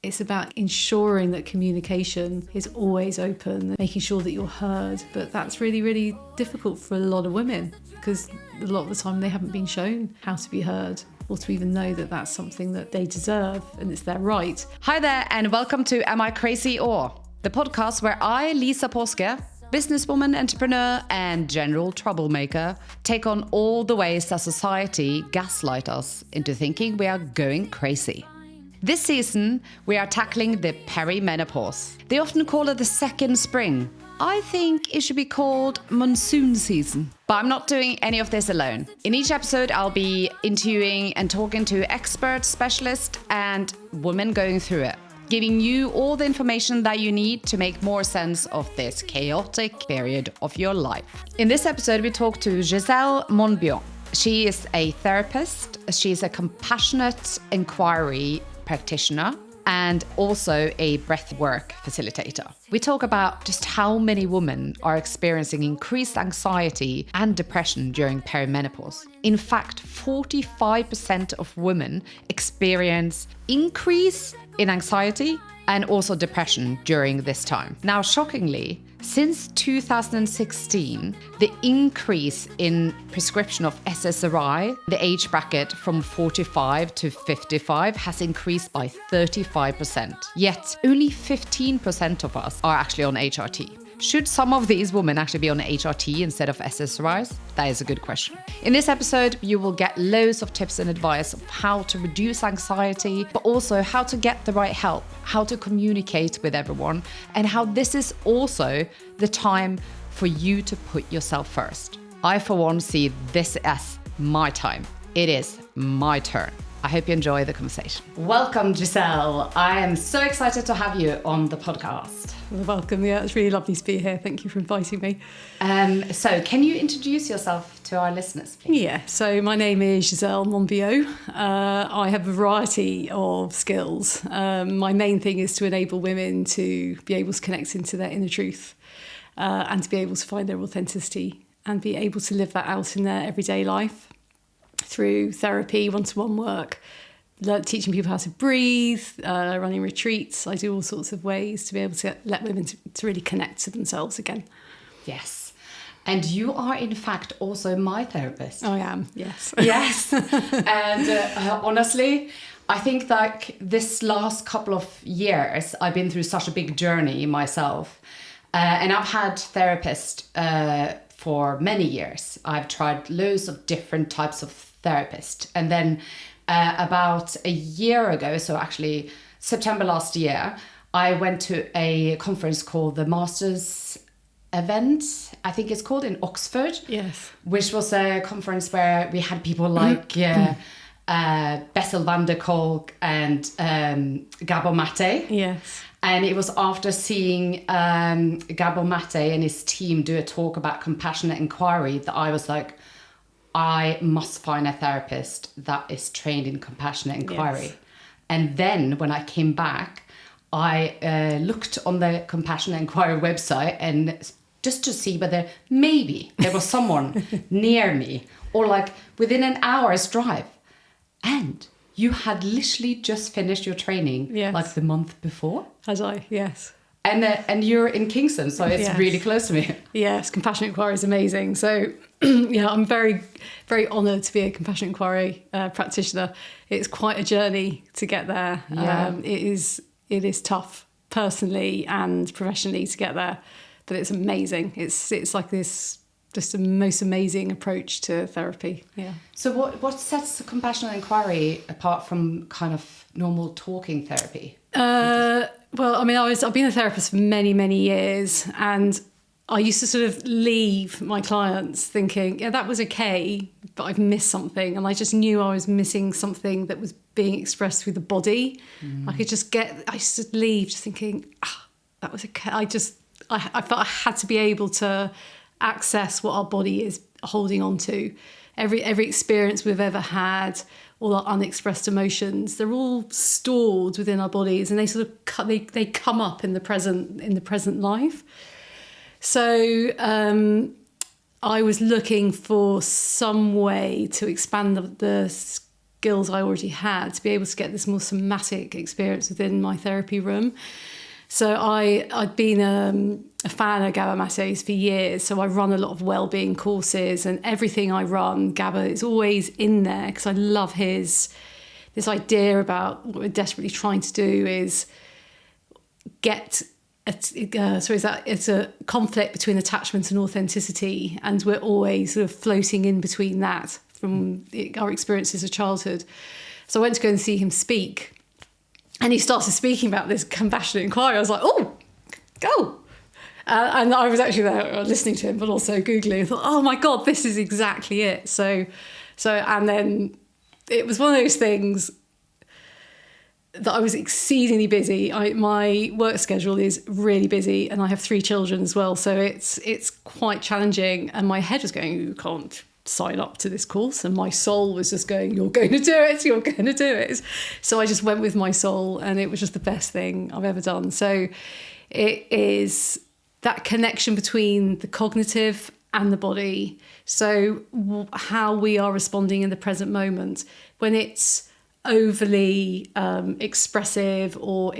It's about ensuring that communication is always open, making sure that you're heard. But that's really, really difficult for a lot of women because a lot of the time they haven't been shown how to be heard or to even know that that's something that they deserve and it's their right. Hi there and welcome to Am I Crazy Or? The podcast where I, Lisa Påske, businesswoman, entrepreneur and general troublemaker, take on all the ways that society gaslight us into thinking we are going crazy. This season, we are tackling the perimenopause. They often call it the second spring. I think it should be called monsoon season. But I'm not doing any of this alone. In each episode, I'll be interviewing and talking to experts, specialists, and women going through it, giving you all the information that you need to make more sense of this chaotic period of your life. In this episode, we talk to Giselle Monbiot. She is a therapist. She's a compassionate inquiry practitioner and also a breathwork facilitator. We talk about just how many women are experiencing increased anxiety and depression during perimenopause. In fact, 45% of women experience increase in anxiety and also depression during this time. Now, shockingly, since 2016, the increase in prescription of SSRI, the age bracket from 45 to 55, has increased by 35%. Yet, only 15% of us are actually on HRT. Should some of these women actually be on HRT instead of SSRIs? That is a good question. In this episode, you will get loads of tips and advice of how to reduce anxiety, but also how to get the right help, how to communicate with everyone, and how this is also the time for you to put yourself first. I, for one, see this as my time. It is my turn. I hope you enjoy the conversation. Welcome, Giselle. I am so excited to have you on the podcast. Welcome. Yeah, it's really lovely to be here. Thank you for inviting me. So can you introduce yourself to our listeners, please? Yeah, so my name is Giselle Monbiot. I have a variety of skills. My main thing is to enable women to be able to connect into their inner truth and to be able to find their authenticity and be able to live that out in their everyday life through therapy, one-to-one work, teaching people how to breathe, running retreats. I do all sorts of ways to be able to let women to really connect to themselves again. Yes. And you are, in fact, also my therapist. I am, yes. Yes. And honestly, I think that this last couple of years, I've been through such a big journey myself. And I've had therapists for many years. I've tried loads of different types of therapists. And then about a year ago, so actually September last year, I went to a conference called the Masters Event, I think it's called, in Oxford. Yes. Which was a conference where we had people like Bessel van der Kolk and Gabor Mate. Yes. And it was after seeing Gabor Mate and his team do a talk about compassionate inquiry that I was like, I must find a therapist that is trained in compassionate inquiry. Yes. And then when I came back, I looked on the compassionate inquiry website and just to see whether maybe there was someone near me or like within an hour's drive. And you had literally just finished your training like the month before. As I, yes. And you're in Kingston, so it's really close to me. Yes, compassionate inquiry is amazing. So, yeah, I'm very, very honoured to be a compassionate inquiry practitioner. It's quite a journey to get there. Yeah. It is tough personally and professionally to get there, but it's amazing. It's like this, just a most amazing approach to therapy. Yeah. So what sets the compassionate inquiry apart from kind of normal talking therapy? Well, I mean, I've been a therapist for many, many years, and I used to sort of leave my clients thinking, yeah, that was okay, but I've missed something. And I just knew I was missing something that was being expressed through the body. I used to leave just thinking, that was okay. I felt I had to be able to access what our body is holding on to. Every experience we've ever had, all our unexpressed emotions, they're all stored within our bodies, and they sort of they come up in the present life. So I was looking for some way to expand the skills I already had to be able to get this more somatic experience within my therapy room. So I'd been a fan of GABA mates for years. So I run a lot of wellbeing courses, and everything I run, GABA is always in there because I love this idea about what we're desperately trying to do is get it's a conflict between attachment and authenticity, and we're always sort of floating in between that from our experiences of childhood. So I went to go and see him speak, and he started speaking about this compassionate inquiry. I was like, oh, go. And I was actually there listening to him, but also Googling. I thought, oh my God, this is exactly it. So, and then it was one of those things that I was exceedingly busy. My work schedule is really busy, and I have 3 children as well. So it's quite challenging. And my head was going, you can't sign up to this course. And my soul was just going, you're going to do it. You're going to do it. So I just went with my soul, and it was just the best thing I've ever done. So it is that connection between the cognitive and the body. So how we are responding in the present moment when it's overly expressive, or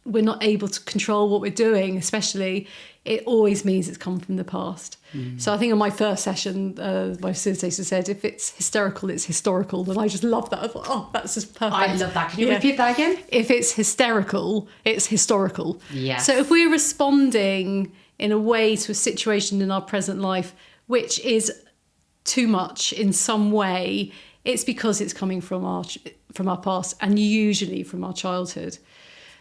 we're not able to control what we're doing, especially, it always means it's come from the past. So I think on my first session, my facilitator said, if it's hysterical, it's historical. And I just love that. I thought, oh, that's just perfect. I love that. Can you repeat that again? If it's hysterical, it's historical. Yes. So if we're responding in a way to a situation in our present life, which is too much in some way, it's because it's coming from our past, and usually from our childhood.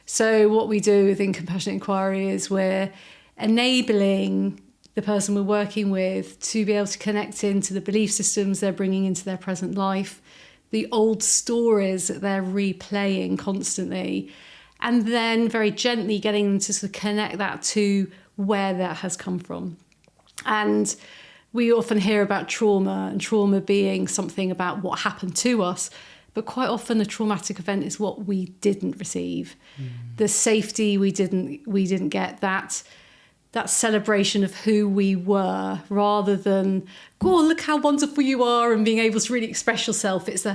So what we do within Compassionate Inquiry is we're enabling the person we're working with to be able to connect into the belief systems they're bringing into their present life, the old stories that they're replaying constantly, and then very gently getting them to sort of connect that to where that has come from. And we often hear about trauma, and trauma being something about what happened to us, but quite often a traumatic event is what we didn't receive. The safety we didn't get, that celebration of who we were, rather than, oh, look how wonderful you are, and being able to really express yourself. It's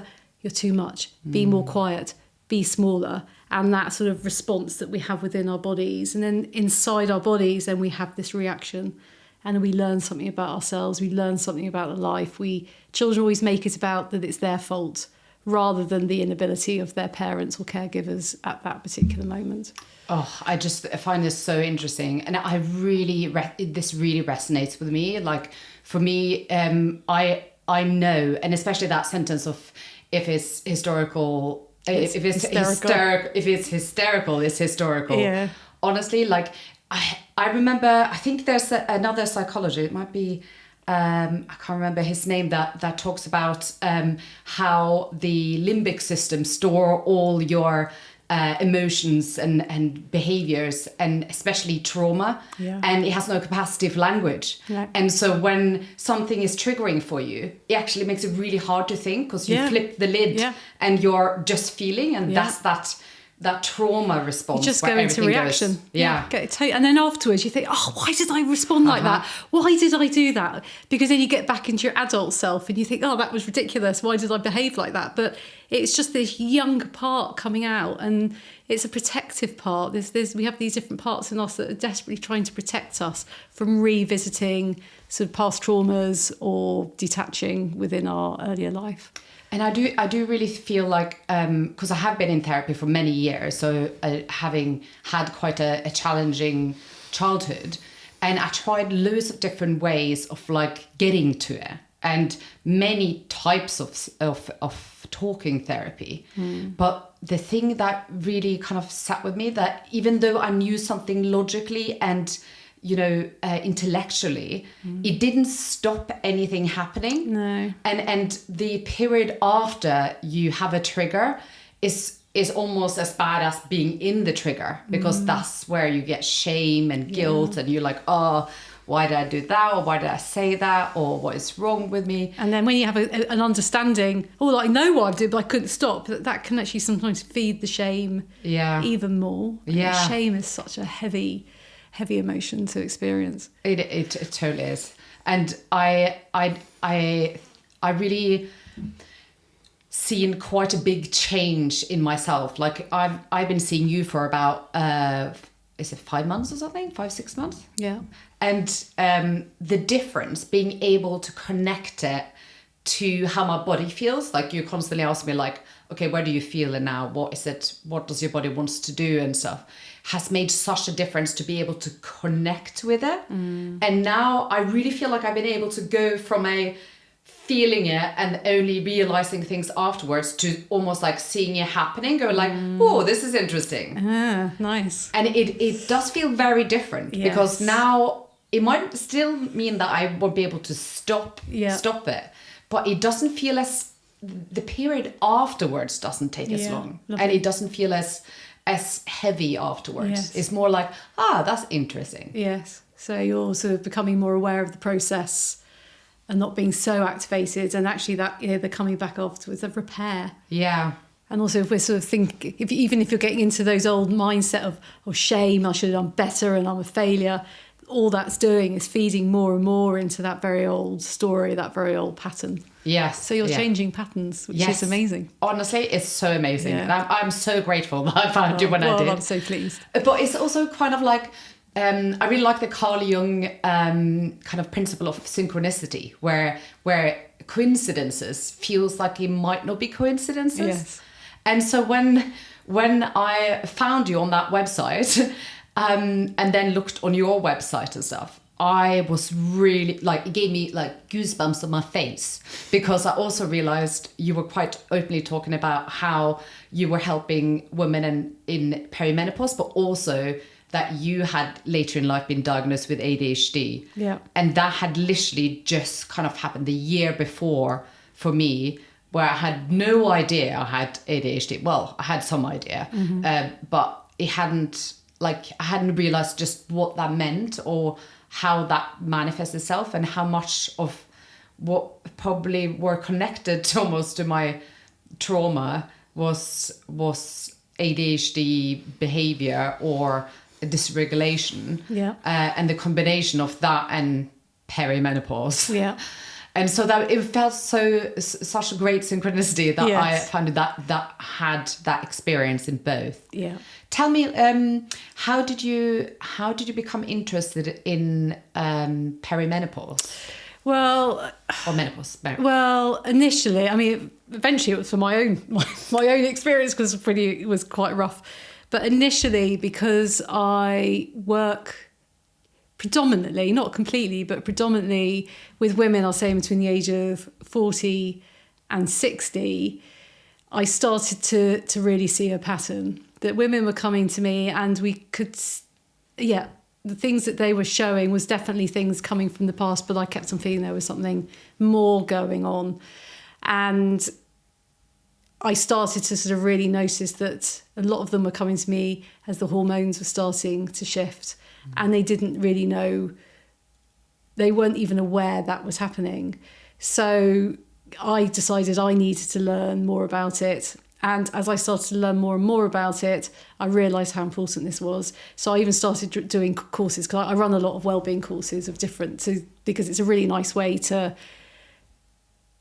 you're too much, be more quiet, be smaller, and that sort of response that we have within our bodies. And then inside our bodies, then we have this reaction, and we learn something about ourselves, we learn something about the life. Children always make it about that it's their fault, rather than the inability of their parents or caregivers at that particular moment. Oh, I just find this so interesting. And this really resonates with me. Like, for me, I know, and especially that sentence of, if it's historical, if it's hysterical, it's historical. Yeah. Honestly, like, I remember, I think there's another psychologist, it might be, I can't remember his name, that talks about how the limbic system store all your emotions and behaviors, and especially trauma, and it has no capacity for language. And so when something is triggering for you, it actually makes it really hard to think, because you flip the lid and you're just feeling, and that's that trauma response. You just go into reaction. Goes, and then afterwards you think, oh, why did I respond like that? Why did I do that? Because then you get back into your adult self and you think, oh, that was ridiculous. Why did I behave like that? But it's just this young part coming out, and it's a protective part. We have these different parts in us that are desperately trying to protect us from revisiting sort of past traumas or detaching within our earlier life. And I do really feel like, because I have been in therapy for many years, so having had quite a challenging childhood, and I tried loads of different ways of like getting to it, and many types of talking therapy. But the thing that really kind of sat with me, that even though I knew something logically and intellectually, it didn't stop anything happening. No. And the period after you have a trigger is almost as bad as being in the trigger, because that's where you get shame and guilt, and you're like, oh, why did I do that, or why did I say that, or what is wrong with me? And then when you have an understanding, oh, I know what I did, but I couldn't stop, that can actually sometimes feed the shame even more. Yeah. Shame is such a heavy emotion to experience. It totally is. And I really, seen quite a big change in myself. Like I've been seeing you for about is it 5 months or something? 5-6 months? Yeah. And the difference, being able to connect it to how my body feels. Like you constantly ask me like, okay, where do you feel it now? What is it? What does your body wants to do and stuff, has made such a difference to be able to connect with it. And now I really feel like I've been able to go from a feeling it and only realizing things afterwards to almost like seeing it happening, going like, oh, this is interesting. Ah, nice. And it does feel very different because now it might still mean that I won't be able to stop it, but it doesn't feel as, the period afterwards doesn't take as long. Lovely. And it doesn't feel as heavy afterwards. Yes. It's more like, that's interesting. Yes. So you're sort of becoming more aware of the process and not being so activated, and actually that, you know, the coming back afterwards of repair. Yeah. And also if we're sort of thinking, even if you're getting into those old mindset of, oh, shame, I should have done better and I'm a failure, all that's doing is feeding more and more into that very old story, that very old pattern. Yes. So you're changing patterns, which is amazing. Honestly, it's so amazing. Yeah. And I'm so grateful that I found you when I did. I'm so pleased. But it's also kind of like, I really like the Carl Jung kind of principle of synchronicity, where coincidences feels like it might not be coincidences. Yes. And so when I found you on that website, and then looked on your website and stuff, I was really like, it gave me like goosebumps on my face, because I also realized you were quite openly talking about how you were helping women in perimenopause, but also that you had later in life been diagnosed with ADHD. Yeah. And that had literally just kind of happened the year before for me, where I had no idea I had ADHD. Well, I had some idea, but it hadn't, like, I hadn't realized just what that meant or how that manifests itself, and how much of what probably were connected to almost to my trauma was ADHD behavior or dysregulation. Yeah. And the combination of that and perimenopause. Yeah. And so that it felt such a great synchronicity that I Yes. found that had that experience in both. Yeah. Tell me, how did you become interested in perimenopause Well, or menopause? well, initially, I mean, eventually it was for my own experience, because it was quite rough. But initially, because I work predominantly, not completely, but predominantly with women, I'll say between the age of 40 and 60, I started to really see a pattern that women were coming to me, and we could, the things that they were showing was definitely things coming from the past, but I kept on feeling there was something more going on. And I started to sort of really notice that a lot of them were coming to me as the hormones were starting to shift, and they didn't really know, they weren't even aware that was happening. So I decided I needed to learn more about it. And as I started to learn more and more about it, I realised how important this was. So I even started doing courses, because I run a lot of wellbeing courses of because it's a really nice way to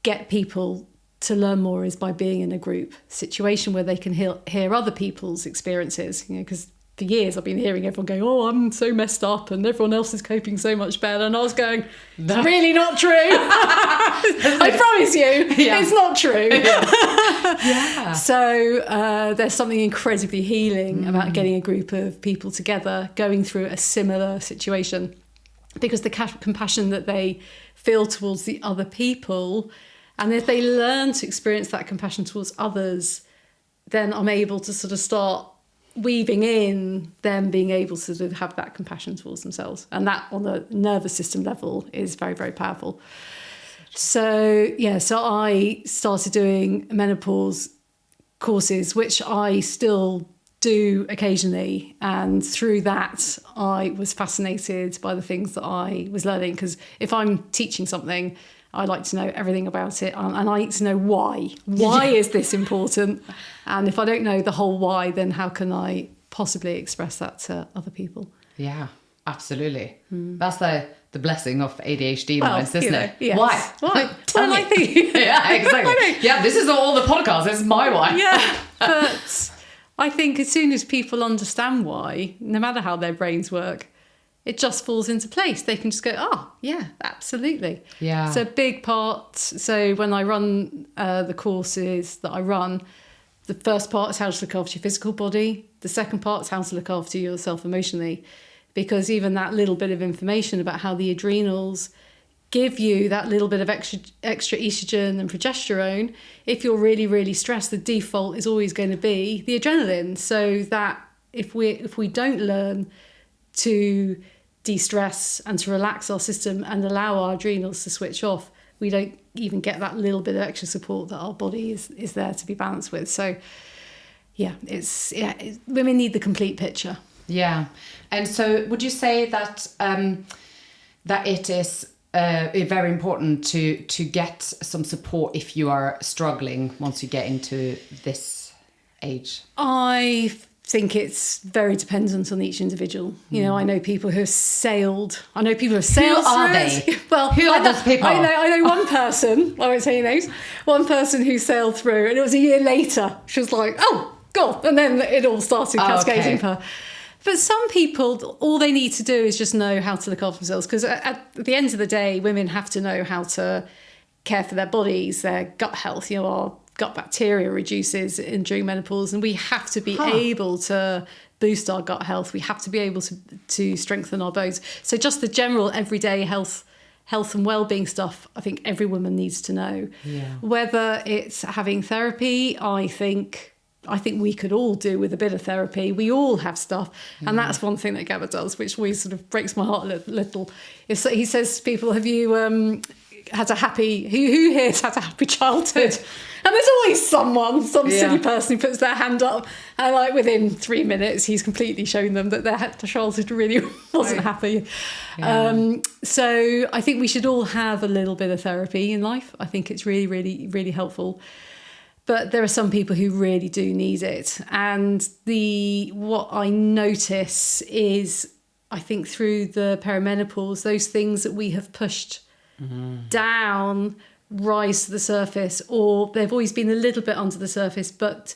get people to learn more, is by being in a group situation where they can hear other people's experiences, because for years I've been hearing everyone going, oh, I'm so messed up and everyone else is coping so much better. And I was going, that's really not true. I promise you, it's not true. Yeah. So there's something incredibly healing about getting a group of people together going through a similar situation, because the compassion that they feel towards the other people, and if they learn to experience that compassion towards others, then I'm able to sort of start weaving in them being able to sort of have that compassion towards themselves. And that on the nervous system level is very, very powerful. So I started doing menopause courses, which I still do occasionally. And through that, I was fascinated by the things that I was learning. Because if I'm teaching something, I like to know everything about it, and I like to know why. Why is this important? And if I don't know the whole why, then how can I possibly express that to other people? Yeah, absolutely. the blessing of ADHD minds, isn't it? Yes. Why? Well, I think... Yeah, exactly. Yeah, this is all the podcast. This is my why. Yeah, but I think as soon as people understand why, no matter how their brains work, it just falls into place. They can just go, oh, yeah, absolutely. Yeah. So a big part. So when I run the courses that I run, the first part is how to look after your physical body. The second part is how to look after yourself emotionally. Because even that little bit of information about how the adrenals give you that little bit of extra estrogen and progesterone, if you're really, really stressed, the default is always going to be the adrenaline. So that if we don't learn to de-stress and to relax our system and allow our adrenals to switch off, we don't even get that little bit of extra support that our body is there to be balanced with. So women need the complete picture. Yeah. And so would you say that that it is very important to get some support if you are struggling once you get into this age? I think it's very dependent on each individual. You know, I know people who have sailed. Who are they? Well, who are those people? I know one person. I won't say names. One person who sailed through, and it was a year later. She was like, "Oh God!" And then it all started cascading for her. But some people, all they need to do is just know how to look after themselves. Because at the end of the day, women have to know how to care for their bodies, their gut health. You know, our gut bacteria reduces during menopause, and we have to be able to boost our gut health. We have to be able to strengthen our bones. So just the general everyday health and well-being stuff, I think every woman needs to know. Yeah. Whether it's having therapy, I think we could all do with a bit of therapy. We all have stuff. And that's one thing that Gabba does, which always sort of breaks my heart a little. He says to people, have you had a happy... Who here's had a happy childhood? And there's always some silly person who puts their hand up. And like within 3 minutes, he's completely shown them that their childhood really wasn't happy. Yeah. So I think we should all have a little bit of therapy in life. I think it's really, really, really helpful. But there are some people who really do need it. And what I notice is, I think through the perimenopause, those things that we have pushed down rise to the surface, or they've always been a little bit under the surface, but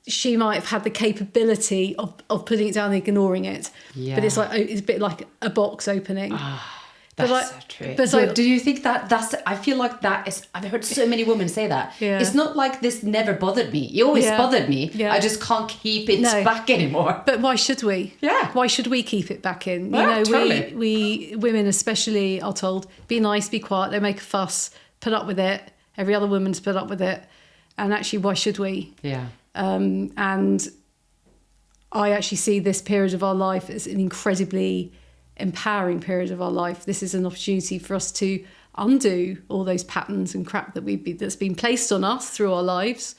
she might have had the capability of putting it down and ignoring it. Yeah. But it's a bit like a box opening. That's so true. But do you think that's... I feel like that is... I've heard so many women say that. Yeah. It's not like this never bothered me. It always bothered me. Yeah. I just can't keep it back anymore. But why should we? Yeah. Why should we keep it back in? Well, totally. we women especially are told, be nice, be quiet, don't make a fuss, put up with it. Every other woman's put up with it. And actually, why should we? Yeah. And I actually see this period of our life as an incredibly empowering period of our life. This is an opportunity for us to undo all those patterns and crap that's been placed on us through our lives,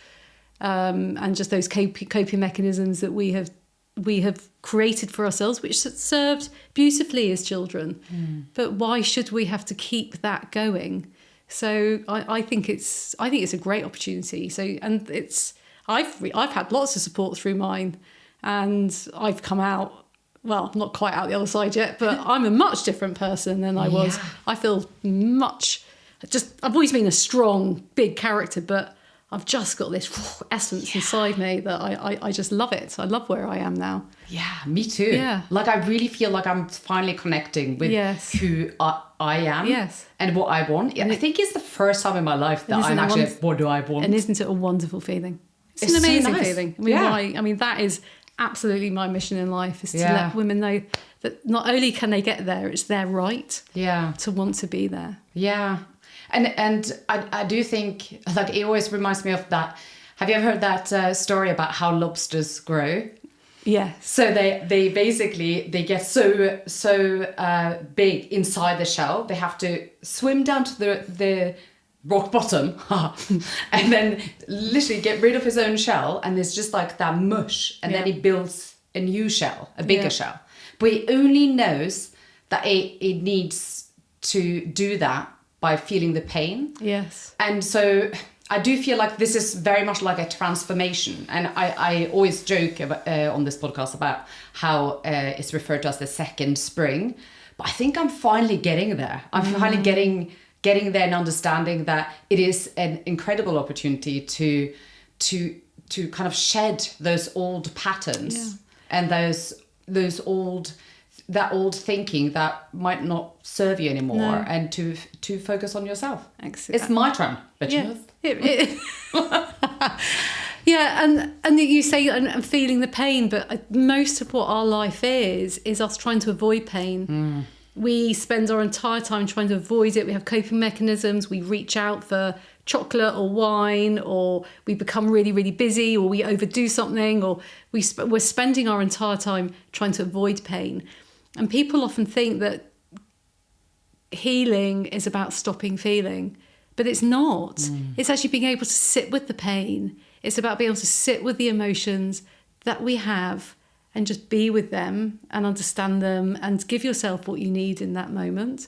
and just those coping mechanisms that we have created for ourselves, which served beautifully as children. But why should we have to keep that going? So I think it's a great opportunity. So, and I've had lots of support through mine, and I've come out. Well, not quite out the other side yet, but I'm a much different person than I was. I feel I've always been a strong, big character, but I've just got this essence inside me that I just love it. I love where I am now. Yeah, me too. Yeah. Like I really feel like I'm finally connecting with who I am and what I want. And I think it's the first time in my life that I'm actually, what do I want? And isn't it a wonderful feeling? It's an amazing feeling. I mean, that is... absolutely my mission in life is to let women know that not only can they get there, it's their right to want to be there. Yeah. And I do think, like, it always reminds me of that. Have you ever heard that story about how lobsters grow? Yeah. So they basically, they get so big inside the shell, they have to swim down to the rock bottom and then literally get rid of his own shell, and there's just like that mush, and then he builds a new shell, a bigger shell, but he only knows that it needs to do that by feeling the pain. Yes. And so I do feel like this is very much like a transformation. And I always joke about, on this podcast about how it's referred to as the second spring. But I think I'm finally getting there. I'm finally getting there and understanding that it is an incredible opportunity to kind of shed those old patterns and those old thinking that might not serve you anymore, and to focus on yourself. Excellent. It's my turn, but and you say and feeling the pain, but most of what our life is us trying to avoid pain. We spend our entire time trying to avoid it. We have coping mechanisms. We reach out for chocolate or wine, or we become really, really busy, or we overdo something, or we're spending our entire time trying to avoid pain. And people often think that healing is about stopping feeling, but it's not. It's actually being able to sit with the pain. It's about being able to sit with the emotions that we have and just be with them and understand them and give yourself what you need in that moment,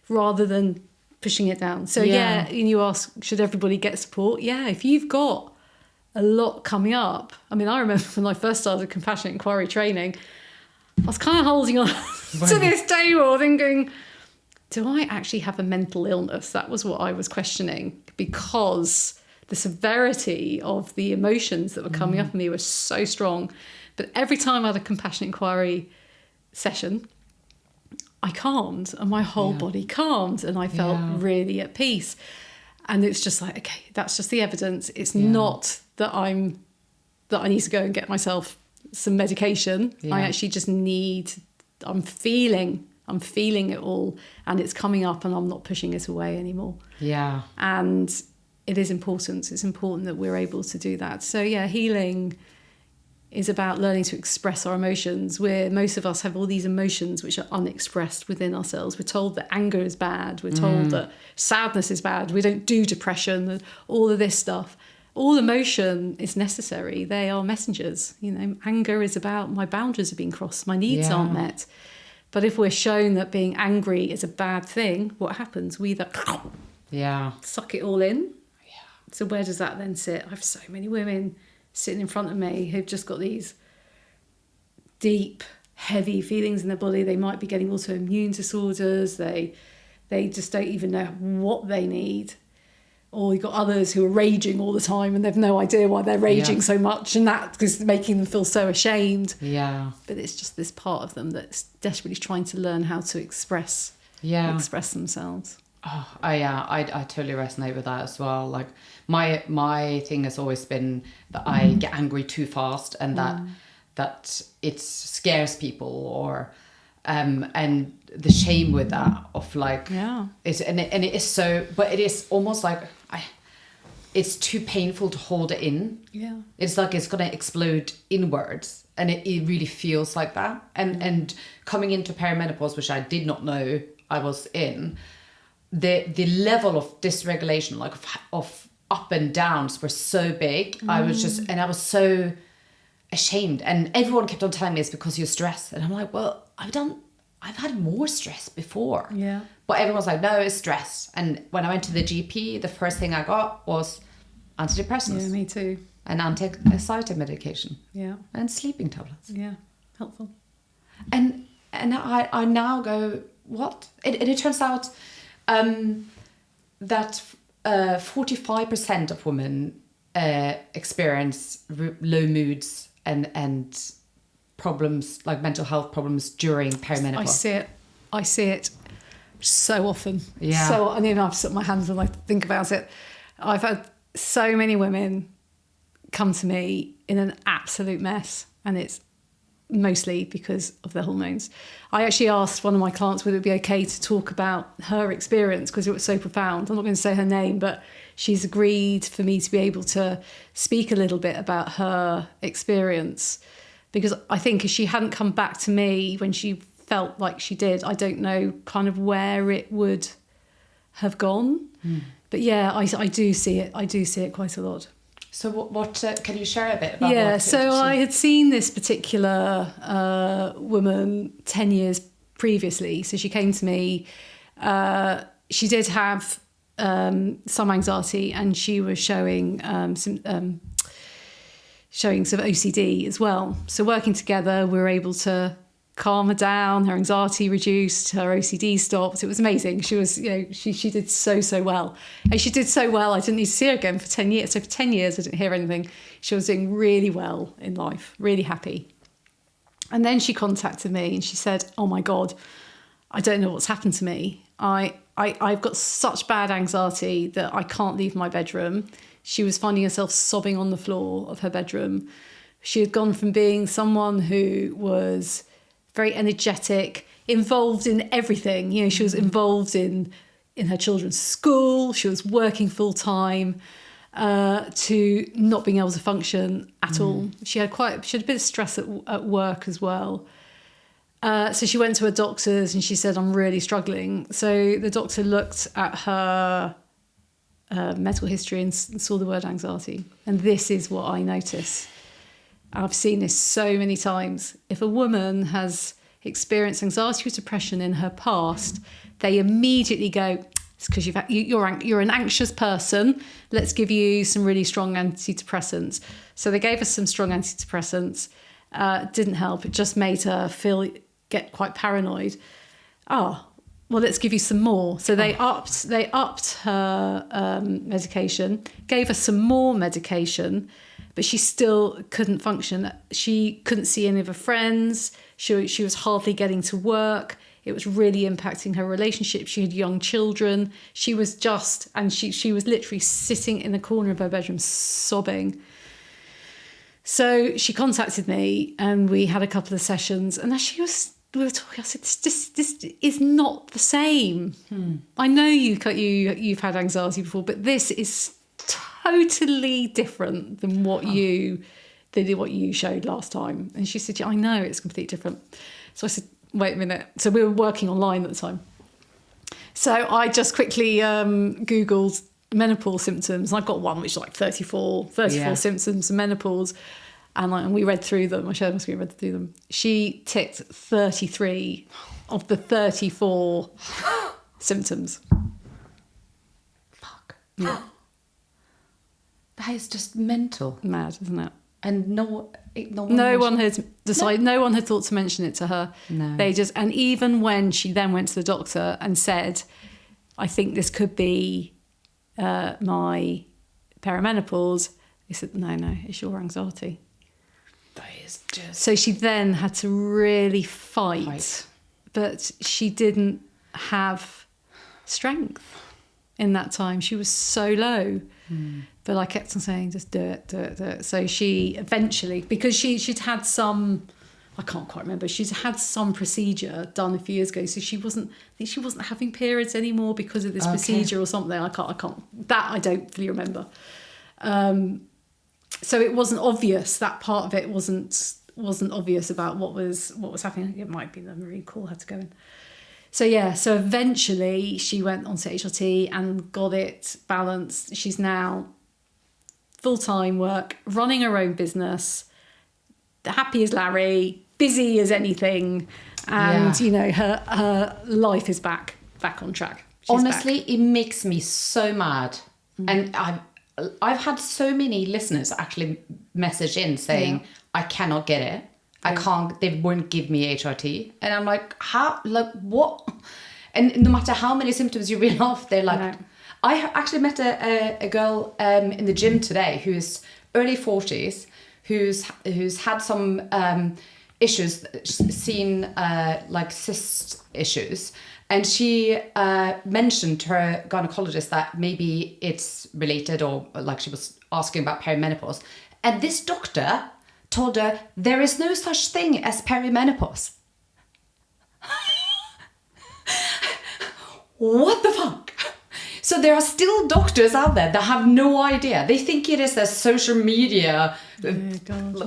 rather than pushing it down. So and you ask, should everybody get support? Yeah, if you've got a lot coming up. I mean, I remember when I first started compassionate inquiry training, I was kind of holding on to this table thinking, do I actually have a mental illness? That was what I was questioning, because the severity of the emotions that were coming up in me was so strong. But every time I had a compassionate inquiry session, I calmed, and my whole body calmed, and I felt really at peace. And it's just like, okay, that's just the evidence. It's not that I need to go and get myself some medication. I actually just I'm feeling it all, and it's coming up, and I'm not pushing it away anymore. Yeah. And it is important. It's important that we're able to do that. So healing is about learning to express our emotions, where most of us have all these emotions which are unexpressed within ourselves. We're told that anger is bad. We're told that sadness is bad. We don't do depression and all of this stuff. All emotion is necessary. They are messengers. Anger is about my boundaries are being crossed. My needs aren't met. But if we're shown that being angry is a bad thing, what happens? We either suck it all in. Yeah. So where does that then sit? I have so many women sitting in front of me who've just got these deep, heavy feelings in their body. They might be getting autoimmune disorders. They just don't even know what they need. Or you've got others who are raging all the time and they've no idea why they're raging so much, and that is making them feel so ashamed. Yeah. But it's just this part of them that's desperately trying to learn how to express themselves. Oh, I totally resonate with that as well. Like my thing has always been that I get angry too fast, and that it scares people, or and the shame with that of like it is so, but it is almost like it's too painful to hold it in. Yeah, it's like it's gonna explode inwards, and it really feels like that. And coming into perimenopause, which I did not know I was in, the level of dysregulation, like of up and downs, were so big. I was so ashamed, and everyone kept on telling me it's because you're stressed, and I'm like, well, I've had more stress before. Yeah. But everyone's like, no, it's stress. And when I went to the GP, the first thing I got was antidepressants. Yeah, me too. And anti-anxiety medication. Yeah. And sleeping tablets. Yeah, helpful. And I now go, what? It turns out that 45% of women experience low moods and problems, like mental health problems, during perimenopause. I see it so often. Yeah. So I have to put my hands when I think about it. I've had so many women come to me in an absolute mess, and it's mostly because of their hormones. I actually asked one of my clients whether it would be okay to talk about her experience, because it was so profound. I'm not going to say her name, but she's agreed for me to be able to speak a little bit about her experience, because I think if she hadn't come back to me when she felt like she did, I don't know kind of where it would have gone. But yeah, I do see it. I do see it quite a lot. So what can you share a bit about? Yeah, so I had seen this particular woman 10 years previously. So she came to me. She did have some anxiety, and she was showing showing some OCD as well. So working together, we were able to calm her down. Her anxiety reduced, her OCD stopped. It was amazing. She was, she did so well. And she did so well, I didn't need to see her again for 10 years. So for 10 years, I didn't hear anything. She was doing really well in life, really happy. And then she contacted me and she said, oh my God, I don't know what's happened to me. I've got such bad anxiety that I can't leave my bedroom. She was finding herself sobbing on the floor of her bedroom. She had gone from being someone who was very energetic, involved in everything. She was involved in her children's school. She was working full time, to not being able to function at all. She had a bit of stress at work as well. So she went to her doctors and she said, I'm really struggling. So the doctor looked at her medical history and saw the word anxiety. And this is what I notice. I've seen this so many times. If a woman has experienced anxiety or depression in her past, they immediately go, it's because you're an anxious person. Let's give you some really strong antidepressants. So they gave us some strong antidepressants. Didn't help. It just made her get quite paranoid. Well, let's give you some more. So they upped her medication, gave her some more medication, but she still couldn't function. She couldn't see any of her friends. She was hardly getting to work. It was really impacting her relationship. She had young children. She was she was literally sitting in the corner of her bedroom sobbing. So she contacted me and we had a couple of sessions, and as we were talking, I said, this is not the same. I know you've had anxiety before, but this is totally different than what you showed last time. And she said, yeah, I know, it's completely different. So I said, wait a minute. So we were working online at the time. So I just quickly Googled menopause symptoms. And I've got one which is like 34 symptoms of menopause. And we read through them. I shared my screen, read through them. She ticked 33 of the 34 symptoms. Fuck. Yeah. That is just mental. Mad, isn't it? And no one had decided. No one had thought to mention it to her. No. And even when she then went to the doctor and said, "I think this could be my perimenopause," they said, "No, it's your anxiety." That is just. So she then had to really fight. But she didn't have strength in that time. She was so low. But I kept on saying, just do it. So she eventually, because she'd had some, I can't quite remember, she's had some procedure done a few years ago. So she wasn't having periods anymore because of this procedure or something. I can't, that I don't fully remember. So it wasn't obvious, that part of it wasn't obvious about what was happening. It might be the Marine Corps had to go in. So eventually she went on to HRT and got it balanced. She's now full-time work, running her own business, happy as Larry, busy as anything, and her life is back on track. Honestly, it makes me so mad. And I've had so many listeners actually message in saying, I cannot get it. I can't, they won't give me HRT. And I'm like, how, like, what? And no matter how many symptoms you reel off, they're like, I actually met a girl in the gym today who's early 40s, who's had some issues, seen like cyst issues. And she mentioned to her gynecologist that maybe it's related, or like she was asking about perimenopause. And this doctor told her there is no such thing as perimenopause. What the fuck? So there are still doctors out there that have no idea. They think it is a social media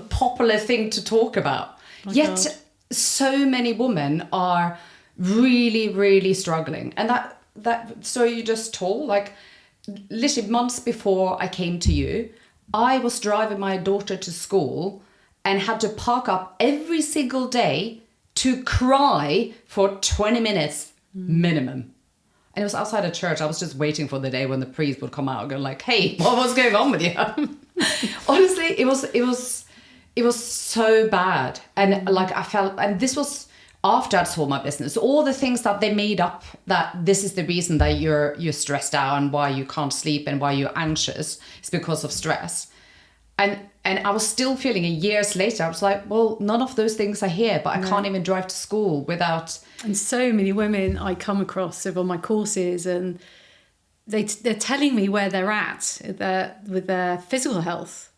popular thing to talk about. Yet so many women are really, really struggling. And that story you just told, like literally months before I came to you, I was driving my daughter to school and had to park up every single day to cry for 20 minutes minimum. And it was outside a church. I was just waiting for the day when the priest would come out and go like, hey, what was going on with you? Honestly, it was so bad. And like I felt, and this was after I'd sold my business, all the things that they made up, that this is the reason that you're stressed out and why you can't sleep and why you're anxious, is because of stress. And I was still feeling it years later. I was like, well, none of those things are here, but I can't even drive to school without. And so many women I come across on my courses, and they're telling me where they're at with their physical health.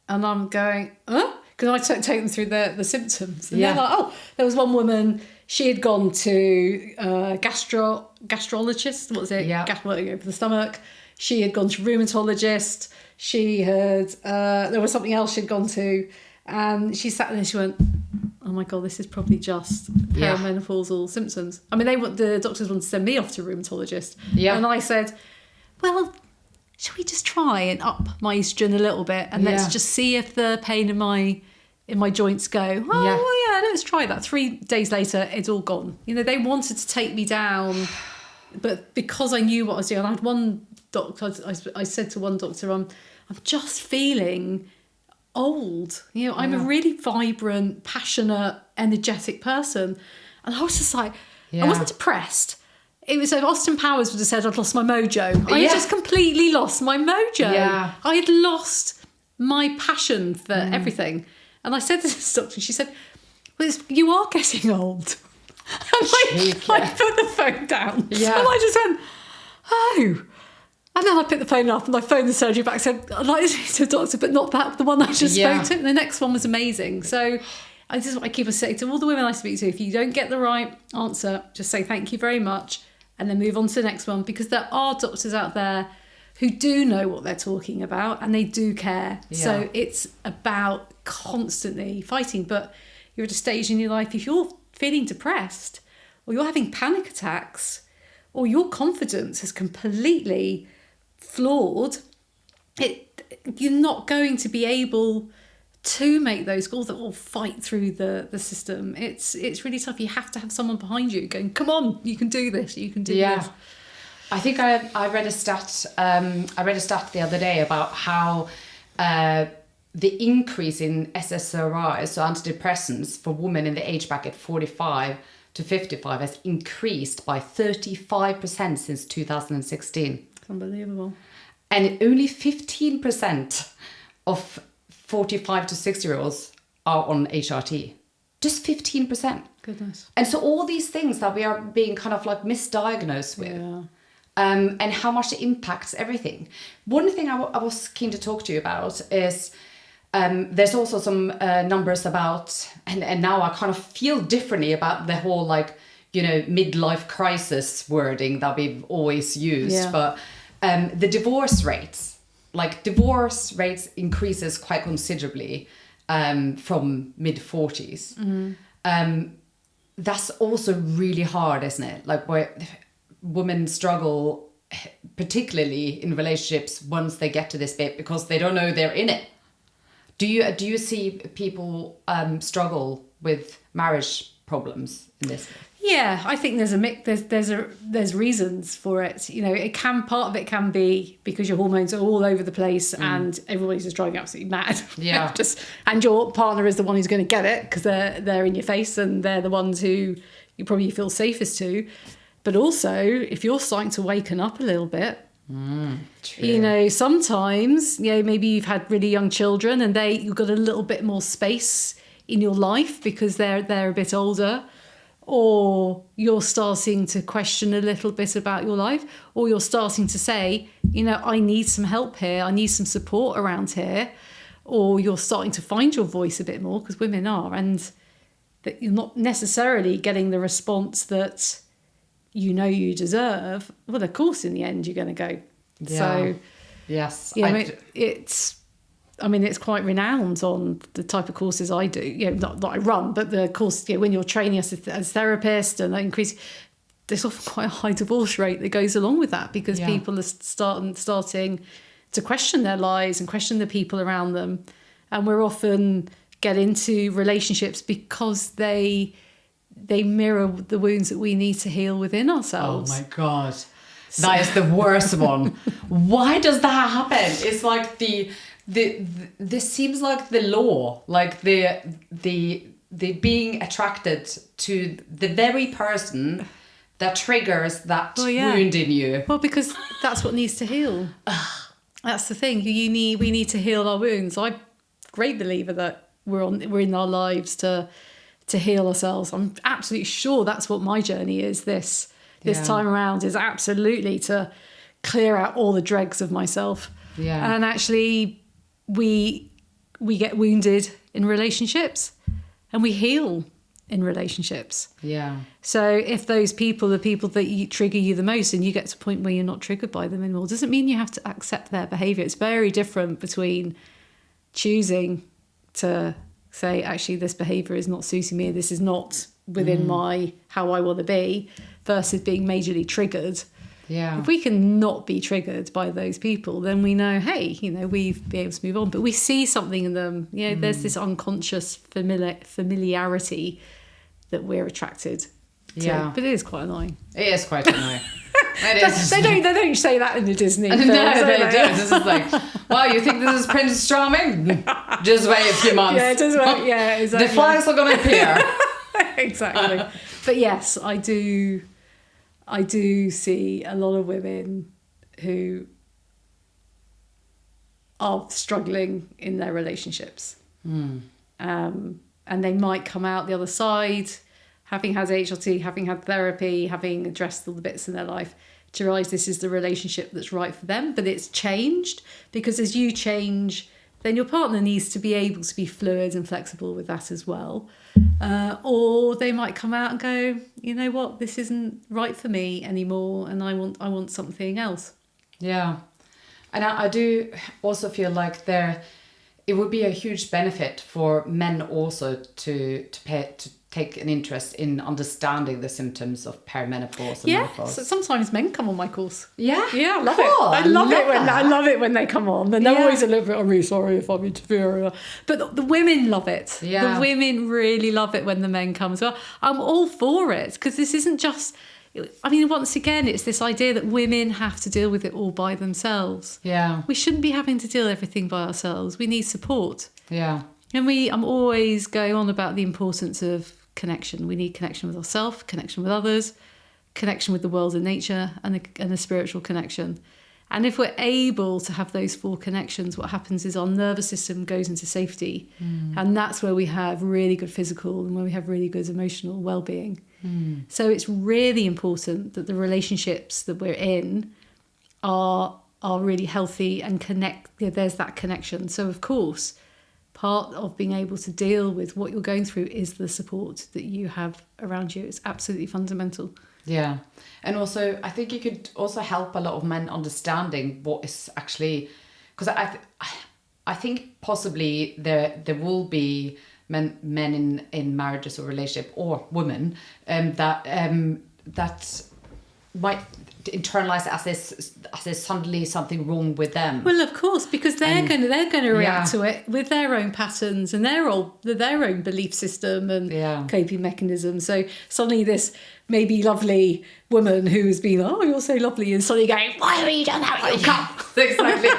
And I'm going, huh? Because I take them through the symptoms. And they're like, oh, there was one woman, she had gone to gastrologist, what was it? Yeah. For the stomach. She had gone to rheumatologist. She had, there was something else she'd gone to. And she sat there and she went, oh my God, this is probably just perimenopausal symptoms. I mean, the doctors wanted to send me off to a rheumatologist. Yeah. And I said, well, shall we just try and up my estrogen a little bit, and let's just see if the pain in my joints go. Oh yeah, let's try that. 3 days later, it's all gone. You know, they wanted to take me down, but because I knew what I was doing, I had one doctor. I said to one doctor, I'm just feeling old. You know, I'm a really vibrant, passionate, energetic person, and I was just like, I wasn't depressed. It was like Austin Powers would have said I'd lost my mojo. I had just completely lost my mojo. Yeah. I had lost my passion for everything. And I said to this doctor, she said, well, you are getting old. And I put the phone down. Yeah. And I just went, oh. And then I picked the phone up and I phoned the surgery back and said, I'd like to speak to a doctor, but not that, the one I just spoke to. And the next one was amazing. So this is what I keep saying to all the women I speak to. If you don't get the right answer, just say thank you very much and then move on to the next one, because there are doctors out there who do know what they're talking about and they do care. Yeah. So it's about constantly fighting. But you're at a stage in your life, if you're feeling depressed or you're having panic attacks or your confidence is completely flawed, you're not going to be able to make those goals that will fight through the system. It's really tough. You have to have someone behind you going, come on, you can do this, you can do this. I think I read a stat the other day about how the increase in SSRIs, so antidepressants, for women in the age bracket 45 to 55 has increased by 35% since 2016. It's unbelievable. And only 15% of 45 to 60-year-olds are on HRT. Just 15%. Goodness. And so all these things that we are being kind of like misdiagnosed with, and how much it impacts everything. One thing I was keen to talk to you about is there's also some numbers about, and now I kind of feel differently about the whole midlife crisis wording that we've always used, but the divorce rates increases quite considerably from mid-40s. Mm-hmm. That's also really hard, isn't it? Like where women struggle, particularly in relationships once they get to this bit, because they don't know they're in it. Do you see people struggle with marriage problems in this? Yeah, I think there's a mix. There's reasons for it. You know, part of it can be because your hormones are all over the place and everybody's just driving absolutely mad. Yeah. And your partner is the one who's going to get it because they're in your face and they're the ones who you probably feel safest to. But also, if you're starting to waken up a little bit, true. You know, sometimes, maybe you've had really young children and you've got a little bit more space in your life because they're a bit older. Or you're starting to question a little bit about your life, or you're starting to say, I need some help here, I need some support around here, or you're starting to find your voice a bit more, because women are, and that you're not necessarily getting the response that you deserve. Well, of course, in the end, you're going to go. Yeah. So, yes, it's quite renowned on the type of courses I do. Not that I run, but the course, when you're training as a therapist, and there's often quite a high divorce rate that goes along with that, because people are starting to question their lives and question the people around them. And we're often get into relationships because they mirror the wounds that we need to heal within ourselves. Oh my God. That is the worst one. Why does that happen? It's like this seems like the law, like the being attracted to the very person that triggers that wound in you. Well, because that's what needs to heal. That's the thing. We need to heal our wounds. I'm a great believer that we're in our lives to heal ourselves. I'm absolutely sure that's what my journey is. This time around is absolutely to clear out all the dregs of myself. Yeah. And actually, we get wounded in relationships, and we heal in relationships. Yeah. So if those people are people that trigger you the most, and you get to a point where you're not triggered by them anymore, doesn't mean you have to accept their behaviour. It's very different between choosing to say, actually, this behaviour is not suiting me, this is not within my how I want to be, versus being majorly triggered. Yeah. If we can not be triggered by those people, then we know, hey, we've been able to move on. But we see something in them. There's this unconscious familiarity that we're attracted to. Yeah. But it is quite annoying. It is quite annoying. They don't say that in the Disney films. No, they don't. This is like, wow, you think this is Prince Charming? Just wait a few months. Yeah, just wait. Yeah, exactly. The flags are going to appear. Exactly. But yes, I do see a lot of women who are struggling in their relationships. And they might come out the other side, having had HRT, having had therapy, having addressed all the bits in their life, to realise this is the relationship that's right for them. But it's changed, because as you change, then your partner needs to be able to be fluid and flexible with that as well. Or they might come out and go, you know what, this isn't right for me anymore, and I want something else. Yeah. And I do also feel like it would be a huge benefit for men also to take an interest in understanding the symptoms of perimenopause and menopause. So sometimes men come on my course. Yeah, I love cool. it. I love it when they come on, and they're always a little bit, I'm really sorry if I'm interfering. But the women love it. Yeah. The women really love it when the men come as well. I'm all for it, because this isn't just. I mean, once again, it's this idea that women have to deal with it all by themselves. Yeah. We shouldn't be having to deal everything by ourselves. We need support. Yeah. And I'm always going on about the importance of connection. We need connection with ourselves, connection with others, connection with the world and nature, and a spiritual connection. And if we're able to have those 4 connections, what happens is our nervous system goes into safety. And that's where we have really good physical and where we have really good emotional well-being. So it's really important that the relationships that we're in are really healthy and there's that connection. So of course, part of being able to deal with what you're going through is the support that you have around you. It's absolutely fundamental. Yeah. And also, I think you could also help a lot of men understanding what is actually, because I think possibly there will be men in marriages or relationship, or women that might internalize as there's suddenly something wrong with them. Well, of course, because they're going to react to it with their own patterns and their own belief system and coping mechanisms. So suddenly this maybe lovely woman who has been, oh, you're so lovely, and suddenly going, why have you done that with your cup? Exactly.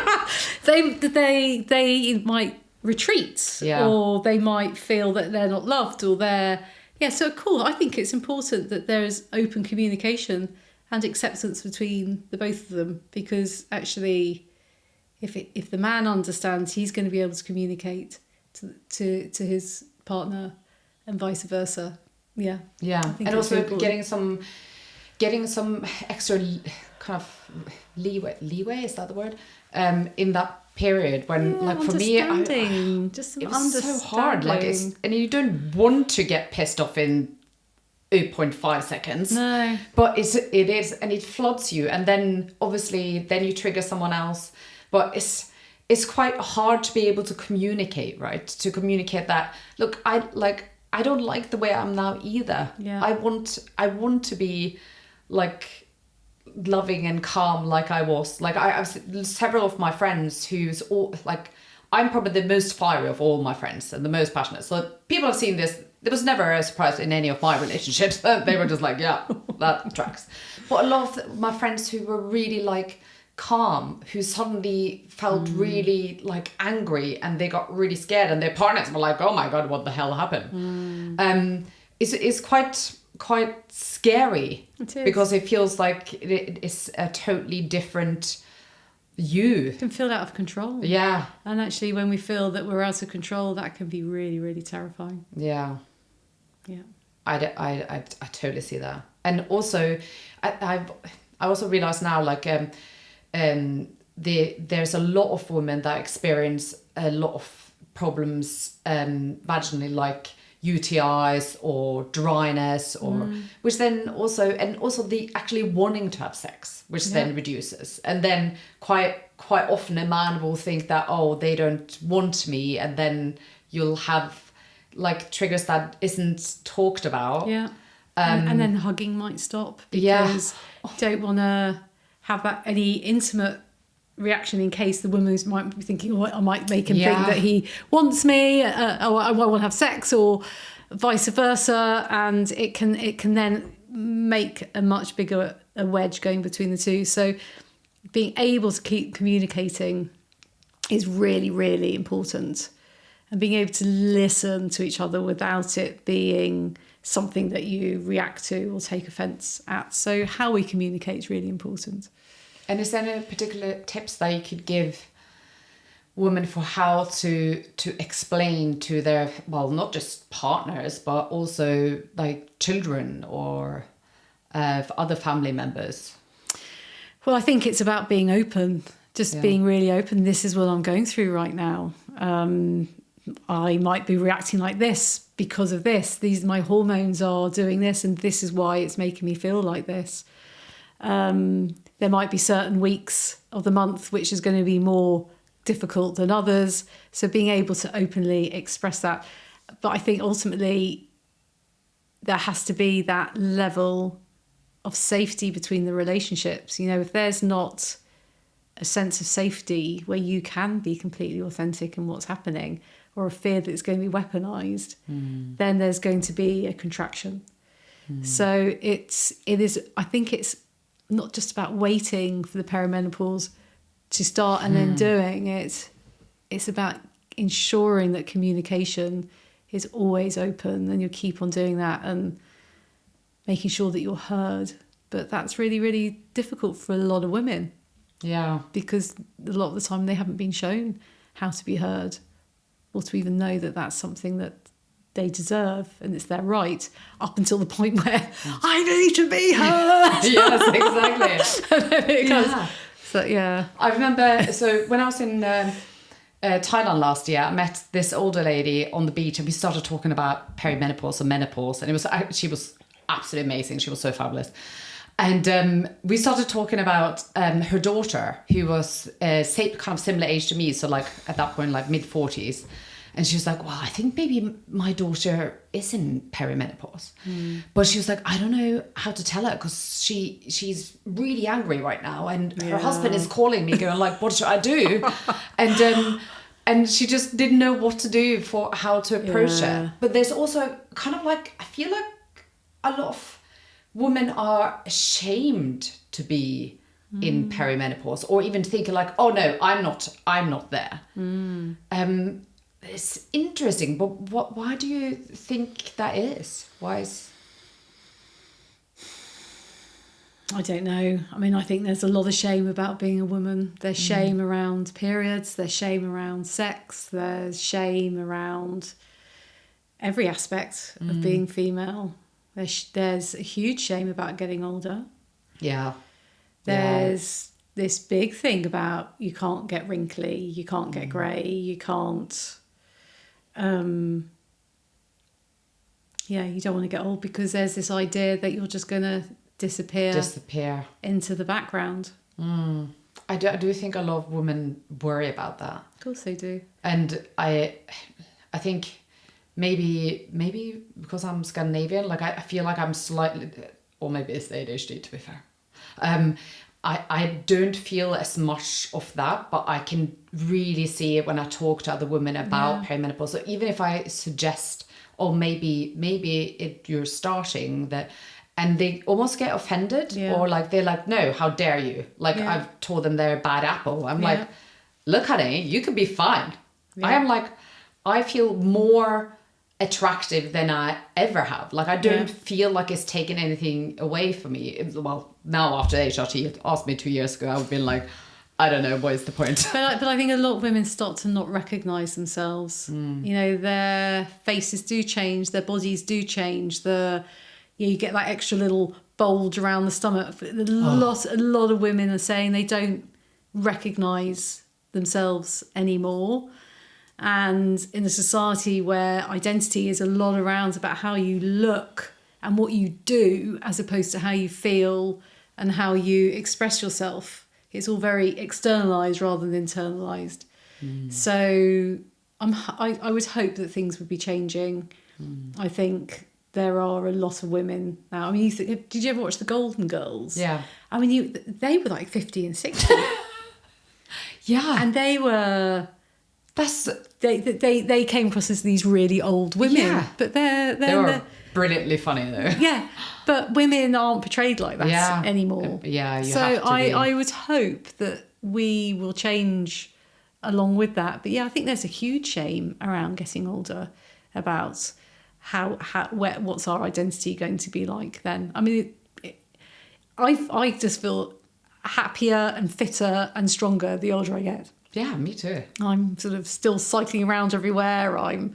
they might retreat, or they might feel that they're not loved, or so cool. I think it's important that there is open communication and acceptance between the both of them, because actually if the man understands, he's going to be able to communicate to his partner, and vice versa. And also getting some extra kind of leeway, is that the word, in that period when, like, for me, it was so hard, like, and you don't want to get pissed off in 0.5 seconds. No. But it is, and it floods you, and then obviously then you trigger someone else. But it's quite hard to be able to communicate, right? To communicate that, look, I don't like the way I'm now either. Yeah. I want to be like loving and calm like I was. Like I've several of my friends who's all like, I'm probably the most fiery of all my friends and the most passionate. So people have seen this. There was never a surprise in any of my relationships. They were just like, yeah, that tracks. But a lot of my friends who were really like calm, who suddenly felt really like angry, and they got really scared, and their partners were like, oh my God, what the hell happened? It's quite scary. It is. Because it feels like it's a totally different you. You can feel out of control. Yeah. And actually, when we feel that we're out of control, that can be really, really terrifying. Yeah. Yeah. I totally see that. And also, I also realize now, like, there's a lot of women that experience a lot of problems vaginally, like UTIs or dryness, or which then also the actually wanting to have sex, which then reduces. And then quite often a man will think that, oh, they don't want me, and then you'll have like triggers that isn't talked about. Yeah. And then hugging might stop because you don't want to have that any intimate reaction in case the woman might be thinking, oh, I might make him think that he wants me, or I want to have sex, or vice versa, and it can then make a much bigger a wedge going between the two. So being able to keep communicating is really, really important, and being able to listen to each other without it being something that you react to or take offence at. So how we communicate is really important. And is there any particular tips that you could give women for how to explain to their, well, not just partners, but also like children or other family members? Well, I think it's about being open, just being really open. This is what I'm going through right now. I might be reacting like this because of this. My hormones are doing this, and this is why it's making me feel like this. There might be certain weeks of the month which is going to be more difficult than others. So being able to openly express that. But I think ultimately there has to be that level of safety between the relationships. You know, if there's not a sense of safety where you can be completely authentic in what's happening, or a fear that it's going to be weaponized, then there's going to be a contraction. So it is, I think it's not just about waiting for the perimenopause to start and then doing it. It's about ensuring that communication is always open, and you keep on doing that and making sure that you're heard. But that's really, really difficult for a lot of women. Yeah. Because a lot of the time they haven't been shown how to be heard, or to even know that that's something that they deserve and it's their right, up until the point where I need to be heard. Yes, exactly. So, yeah. I remember, so when I was in Thailand last year, I met this older lady on the beach, and we started talking about perimenopause or menopause, and she was absolutely amazing. She was so fabulous. And we started talking about her daughter, who was kind of similar age to me, so like at that point, like mid-40s. And she was like, well, I think maybe my daughter is in perimenopause. But she was like, I don't know how to tell her, because she's really angry right now. And her husband is calling me going like, what should I do? And she just didn't know what to do for how to approach it. But there's also kind of like, I feel like a lot of women are ashamed to be in perimenopause, or even thinking like, oh no, I'm not there. It's interesting, but why do you think that is? I don't know. I mean, I think there's a lot of shame about being a woman. There's shame around periods, there's shame around sex, there's shame around every aspect of being female. There's a huge shame about getting older. Yeah. There's this big thing about you can't get wrinkly, you can't get grey, you can't... you don't want to get old, because there's this idea that you're just going to disappear into the background. I do think a lot of women worry about that. Of course they do. And I think maybe because I'm Scandinavian, like I feel like I'm slightly, or maybe it's the ADHD, to be fair. I don't feel as much of that, but I can really see it when I talk to other women about perimenopause. So even if I suggest, or maybe you're starting that, and they almost get offended or like, they're like, no, how dare you? Like I've told them they're a bad apple. I'm like, look, honey, you could be fine. I am like, I feel more attractive than I ever have. Like I don't feel like it's taken anything away from me. Well, now after HRT asked me 2 years ago, I would have been like, I don't know, what is the point? But I think a lot of women start to not recognise themselves. You know, their faces do change, their bodies do change. You get that extra little bulge around the stomach. A lot of women are saying they don't recognise themselves anymore. And in a society where identity is a lot around about how you look and what you do, as opposed to how you feel and how you express yourself, it's all very externalized rather than internalized. So I would hope that things would be changing. I think there are a lot of women now. I mean, did you ever watch the Golden Girls? Yeah. I mean, they were like 50 and 60. Yeah. And they were... They came across as these really old women, but they were brilliantly funny though. Yeah, but women aren't portrayed like that anymore. Yeah, you so have to be. I would hope that we will change along with that. But yeah, I think there's a huge shame around getting older about what's our identity going to be like then. I mean, I just feel happier and fitter and stronger the older I get. Yeah, me too. I'm sort of still cycling around everywhere. I'm,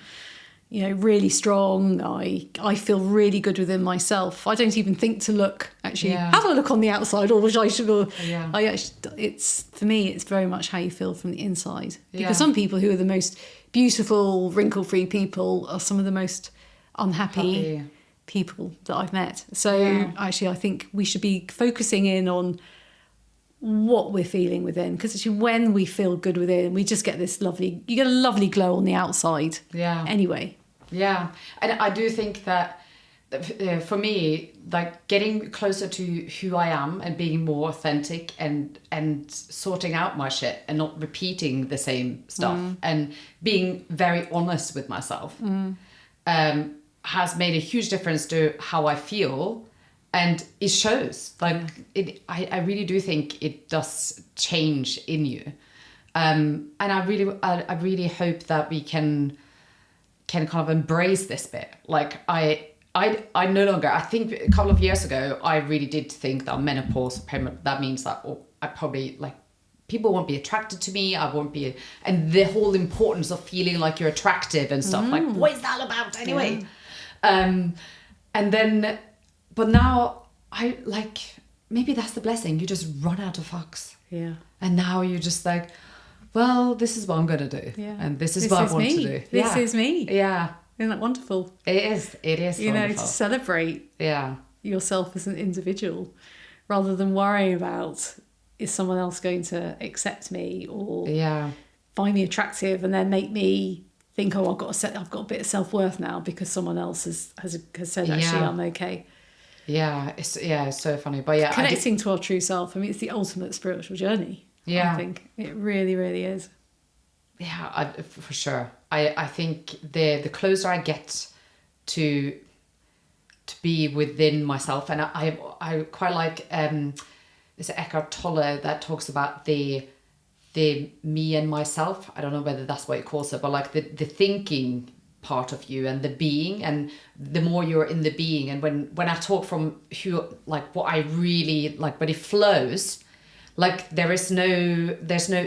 really strong. I feel really good within myself. I don't even think to look, actually, have a look on the outside, or which I should. For me, it's very much how you feel from the inside. Because some people who are the most beautiful, wrinkle-free people are some of the most unhappy people that I've met. So actually, I think we should be focusing in on what we're feeling within, because actually when we feel good within, we just get you get a lovely glow on the outside anyway. And I do think that for me, like getting closer to who I am and being more authentic and sorting out my shit and not repeating the same stuff and being very honest with myself has made a huge difference to how I feel. And it shows, I really do think it does change in you. And I really hope that we can kind of embrace this bit. Like I no longer, I think a couple of years ago, I really did think that menopause, that means that I probably people won't be attracted to me. I won't be, and the whole importance of feeling like you're attractive and stuff. Like, what is that about anyway? And then, but now I maybe that's the blessing. You just run out of fucks. Yeah. And now you're just like, well, this is what I'm going to do. Yeah. And this is what I want to do. This is me. Yeah. Isn't that wonderful? It is wonderful. To celebrate yourself as an individual rather than worrying about, is someone else going to accept me or find me attractive and then make me think, I've got a bit of self-worth now because someone else has said actually I'm okay. Yeah, it's so funny. But connecting to our true self. I mean, it's the ultimate spiritual journey. Yeah, I think it really, really is. Yeah, for sure. I think the closer I get to be within myself, and I quite like there's Eckhart Tolle that talks about the me and myself. I don't know whether that's what he calls it, but like the thinking part of you and the being, and the more you're in the being, and when I talk from what I really like, when it flows, like there's no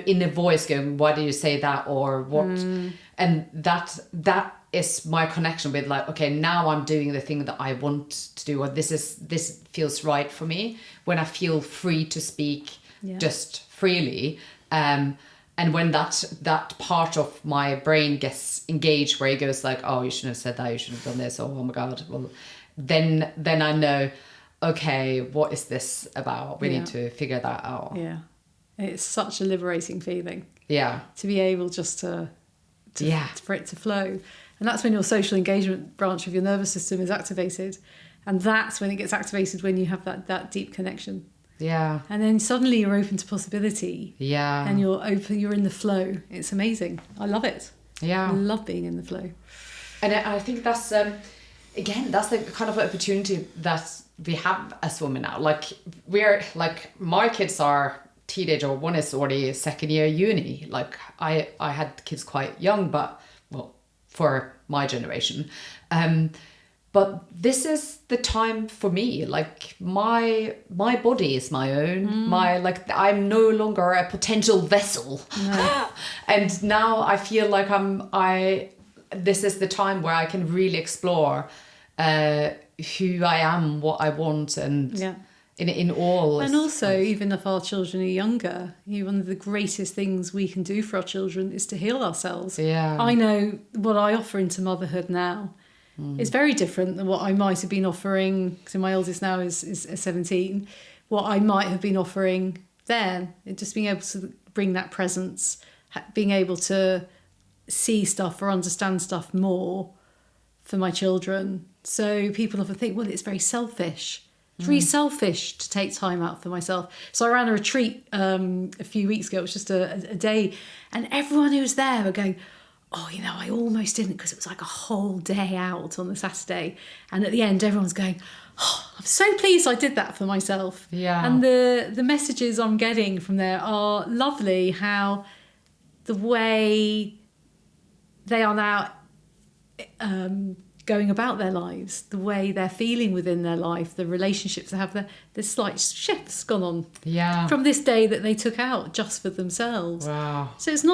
inner voice going, why do you say that, or what? And that is my connection with like, okay, now I'm doing the thing that I want to do, or this feels right for me, when I feel free to speak just freely. And when that part of my brain gets engaged, where it goes like, oh, you shouldn't have said that, you shouldn't have done this, oh my God, well, then I know, okay, what is this about? We need to figure that out. Yeah. It's such a liberating feeling. Yeah. To be able just for it to flow. And that's when your social engagement branch of your nervous system is activated. And that's when it gets activated, when you have that deep connection. Yeah. And then suddenly you're open to possibility. Yeah. And you're in the flow. It's amazing. I love it. Yeah. I love being in the flow. And I think that's again, that's the kind of opportunity that we have as women now. Like we're like, my kids are teenager, one is already second year uni. Like I had kids quite young, but well, for my generation. But this is the time for me. Like my body is my own. I'm no longer a potential vessel. No. And now I feel like this is the time where I can really explore who I am, what I want, and in all. And also, even if our children are younger, one of the greatest things we can do for our children is to heal ourselves. Yeah. I know what I offer into motherhood now is very different than what I might have been offering. So my oldest now is 17. What I might have been offering then, just being able to bring that presence, being able to see stuff or understand stuff more for my children. So people often think, well, it's very selfish. It's really selfish to take time out for myself. So I ran a retreat a few weeks ago. It was just a day. And everyone who was there were going, oh, I almost didn't, because it was like a whole day out on the Saturday. And at the end, everyone's going, oh, I'm so pleased I did that for myself. Yeah. And the messages I'm getting from there are lovely, how the way they are now going about their lives, the way they're feeling within their life, the relationships they have, there's slight shifts gone on from this day that they took out just for themselves. Wow. So it's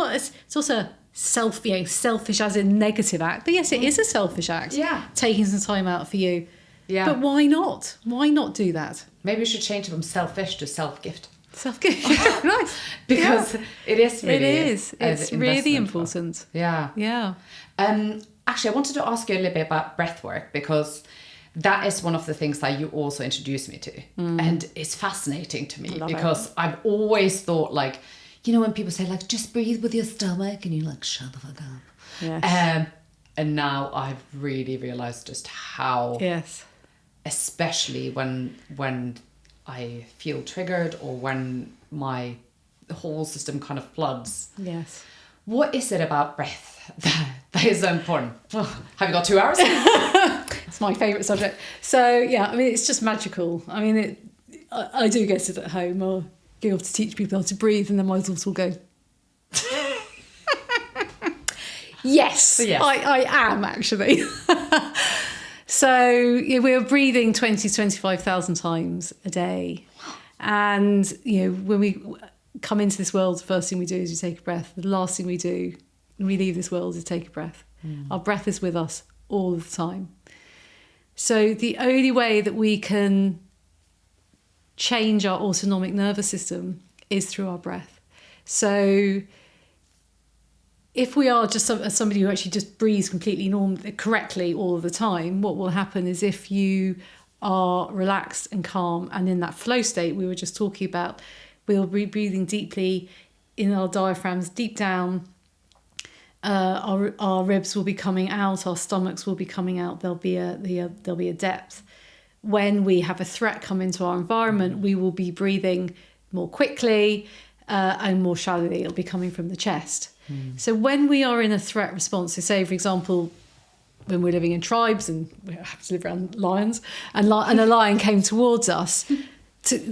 also selfish as in negative act, but yes, it is a selfish act. Yeah. Taking some time out for you. Yeah. But why not? Why not do that? Maybe we should change it from selfish to self-gift. Self-gift. Nice. Because it is really... It is. It's really important. Yeah. Yeah. Actually, I wanted to ask you a little bit about breathwork, because that is one of the things that you also introduced me to. And it's fascinating to me because I've always thought, like, when people say, like, just breathe with your stomach, and you're like, shut the fuck up. Yes. And now I've really realized just how... Yes. Especially when I feel triggered, or when my whole system kind of floods. Yes. What is it about breath that is so important? Oh, have you got 2 hours? It's my favourite subject. So, yeah, it's just magical. I do get it at home, or go off to teach people how to breathe, and then my daughters will go, yes, I am, actually. So we're breathing 20 to 25,000 times a day. And, when we come into this world, the first thing we do is we take a breath. The last thing we do when we leave this world is take a breath. Our breath is with us all the time. So the only way that we can change our autonomic nervous system is through our breath. So if we are just somebody who actually just breathes completely correctly all of the time, what will happen is, if you are relaxed and calm and in that flow state we were just talking about, we'll be breathing deeply in our diaphragms, deep down. Our ribs will be coming out, our stomachs will be coming out. There'll be a depth. When we have a threat come into our environment, we will be breathing more quickly and more shallowly. It'll be coming from the chest. So when we are in a threat response, so say, for example, when we're living in tribes and we have to live around lions, and a lion came towards us,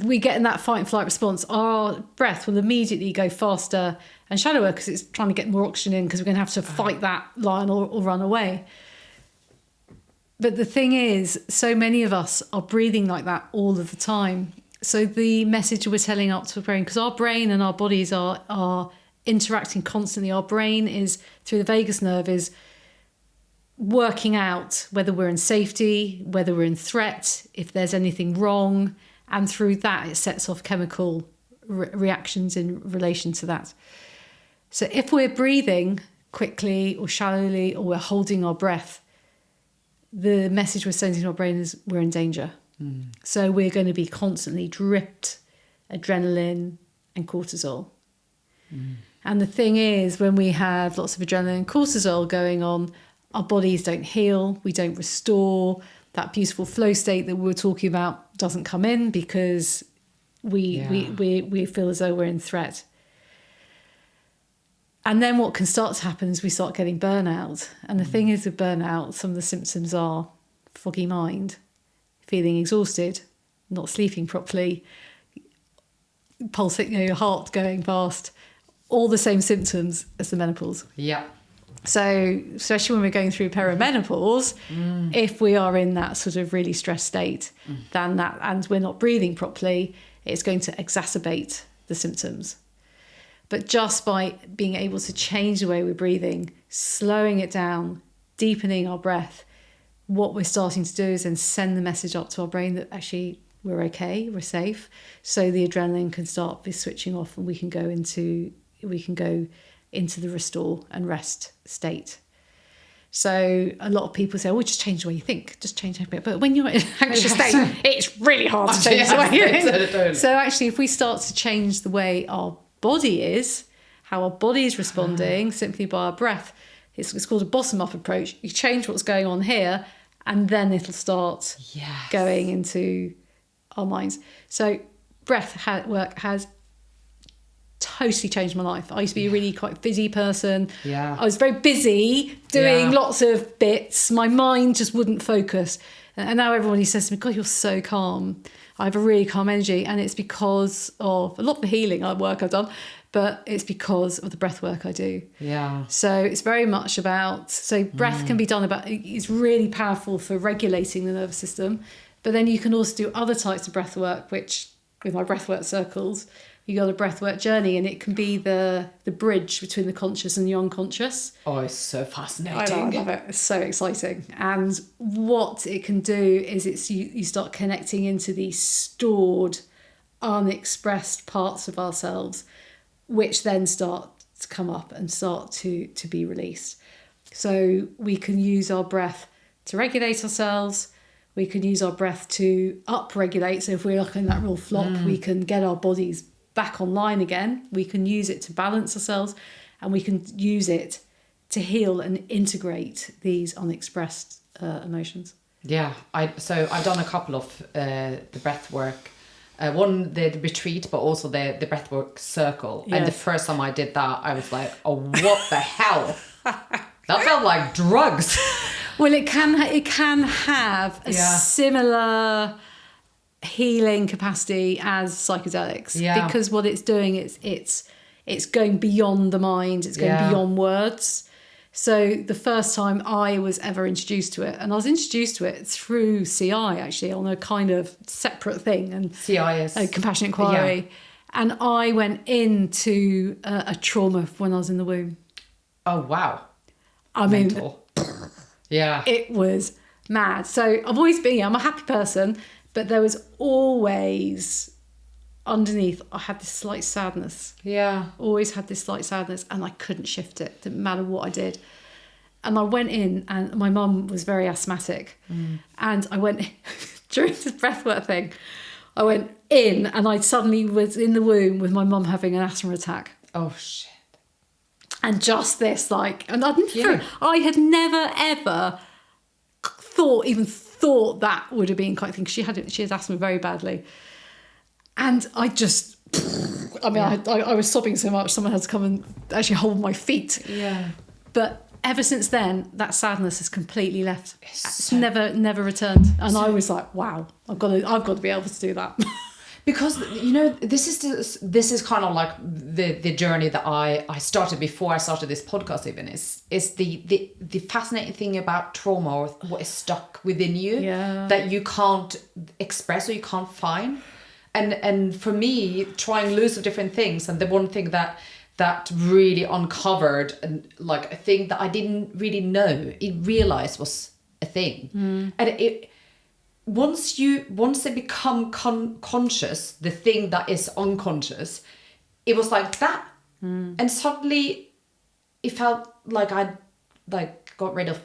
we get in that fight and flight response, our breath will immediately go faster and shallower, because it's trying to get more oxygen in, because we're going to have to fight that lion or run away. But the thing is, so many of us are breathing like that all of the time. So the message we're telling up to our brain, because our brain and our bodies are interacting constantly. Our brain is, through the vagus nerve, is working out whether we're in safety, whether we're in threat, if there's anything wrong. And through that, it sets off chemical reactions in relation to that. So if we're breathing quickly or shallowly, or we're holding our breath, the message we're sending to our brain is we're in danger. So we're going to be constantly dripped adrenaline and cortisol. And the thing is, when we have lots of adrenaline and cortisol going on, our bodies don't heal, we don't restore. That beautiful flow state that we were talking about doesn't come in, because we feel as though we're in threat. And then what can start to happen is we start getting burnout. And the thing is, with burnout, some of the symptoms are foggy mind, feeling exhausted, not sleeping properly, pulsing, your heart going fast, all the same symptoms as the menopause. Yeah. So especially when we're going through perimenopause, if we are in that sort of really stressed state, then that, and we're not breathing properly, it's going to exacerbate the symptoms. But just by being able to change the way we're breathing, slowing it down, deepening our breath, what we're starting to do is then send the message up to our brain that actually we're okay, we're safe. So the adrenaline can start be switching off, and we can go into the restore and rest state. So a lot of people say, "Oh, just change the way you think, just change a bit." But when you're in an anxious state, it's really hard to change the way you think. So actually, if we start to change the way our body is, how our body is responding simply by our breath, it's called a bottom-up approach. You change what's going on here, and then it'll start going into our minds. So breath work has totally changed my life. I used to be a really quite busy person. Yeah. I was very busy doing lots of bits. My mind just wouldn't focus. And now everybody says to me, "God, you're so calm." I have a really calm energy, and it's because of a lot of the healing work I've done, but it's because of the breath work I do. Yeah. So it's very much about, so breath can be done about, it's really powerful for regulating the nervous system, but then you can also do other types of breath work, which with my breathwork circles, you got a breathwork journey, and it can be the bridge between the conscious and the unconscious. Oh, it's so fascinating. I love it. It's so exciting. And what it can do is you start connecting into these stored, unexpressed parts of ourselves, which then start to come up and start to be released. So we can use our breath to regulate ourselves. We can use our breath to up-regulate. So if we're like in that real flop, we can get our bodies back online again. We can use it to balance ourselves, and we can use it to heal and integrate these unexpressed emotions. Yeah, I've done a couple of the breath work. One, the retreat, but also the breathwork circle. Yes. And the first time I did that, I was like, "Oh, what the hell?" That felt like drugs. Well, it can have a similar healing capacity as psychedelics, because what it's doing is it's going beyond the mind, it's going beyond words. So the first time I was ever introduced to it, and I was introduced to it through CI actually, on a kind of separate thing, and CI is compassionate inquiry, and I went into a trauma when I was in the womb. Oh wow! I mean, yeah, it was mad. So I've always been, I'm a happy person, but there was always underneath, I had this slight sadness. Yeah. Always had this slight sadness, and I couldn't shift it. Didn't matter what I did. And I went in, and my mum was very asthmatic. And I went, during this breathwork thing, I went in, and I suddenly was in the womb with my mum having an asthma attack. Oh, shit. And just this, and I had never, ever thought that would have been quite a thing. She had asthma very badly. And I just, I was sobbing so much, someone had to come and actually hold my feet. Yeah. But ever since then, that sadness has completely left. It's never returned. And I was like, wow, I've got to be able to do that. Because, this is kind of like the journey that I started before I started this podcast even, is the fascinating thing about trauma, or what is stuck within you that you can't express or you can't find. And for me, trying loads of different things, and the one thing that really uncovered, and like a thing that I didn't really know, realized was a thing. And it once they become conscious, the thing that is unconscious, it was like that. And suddenly it felt like I'd got rid of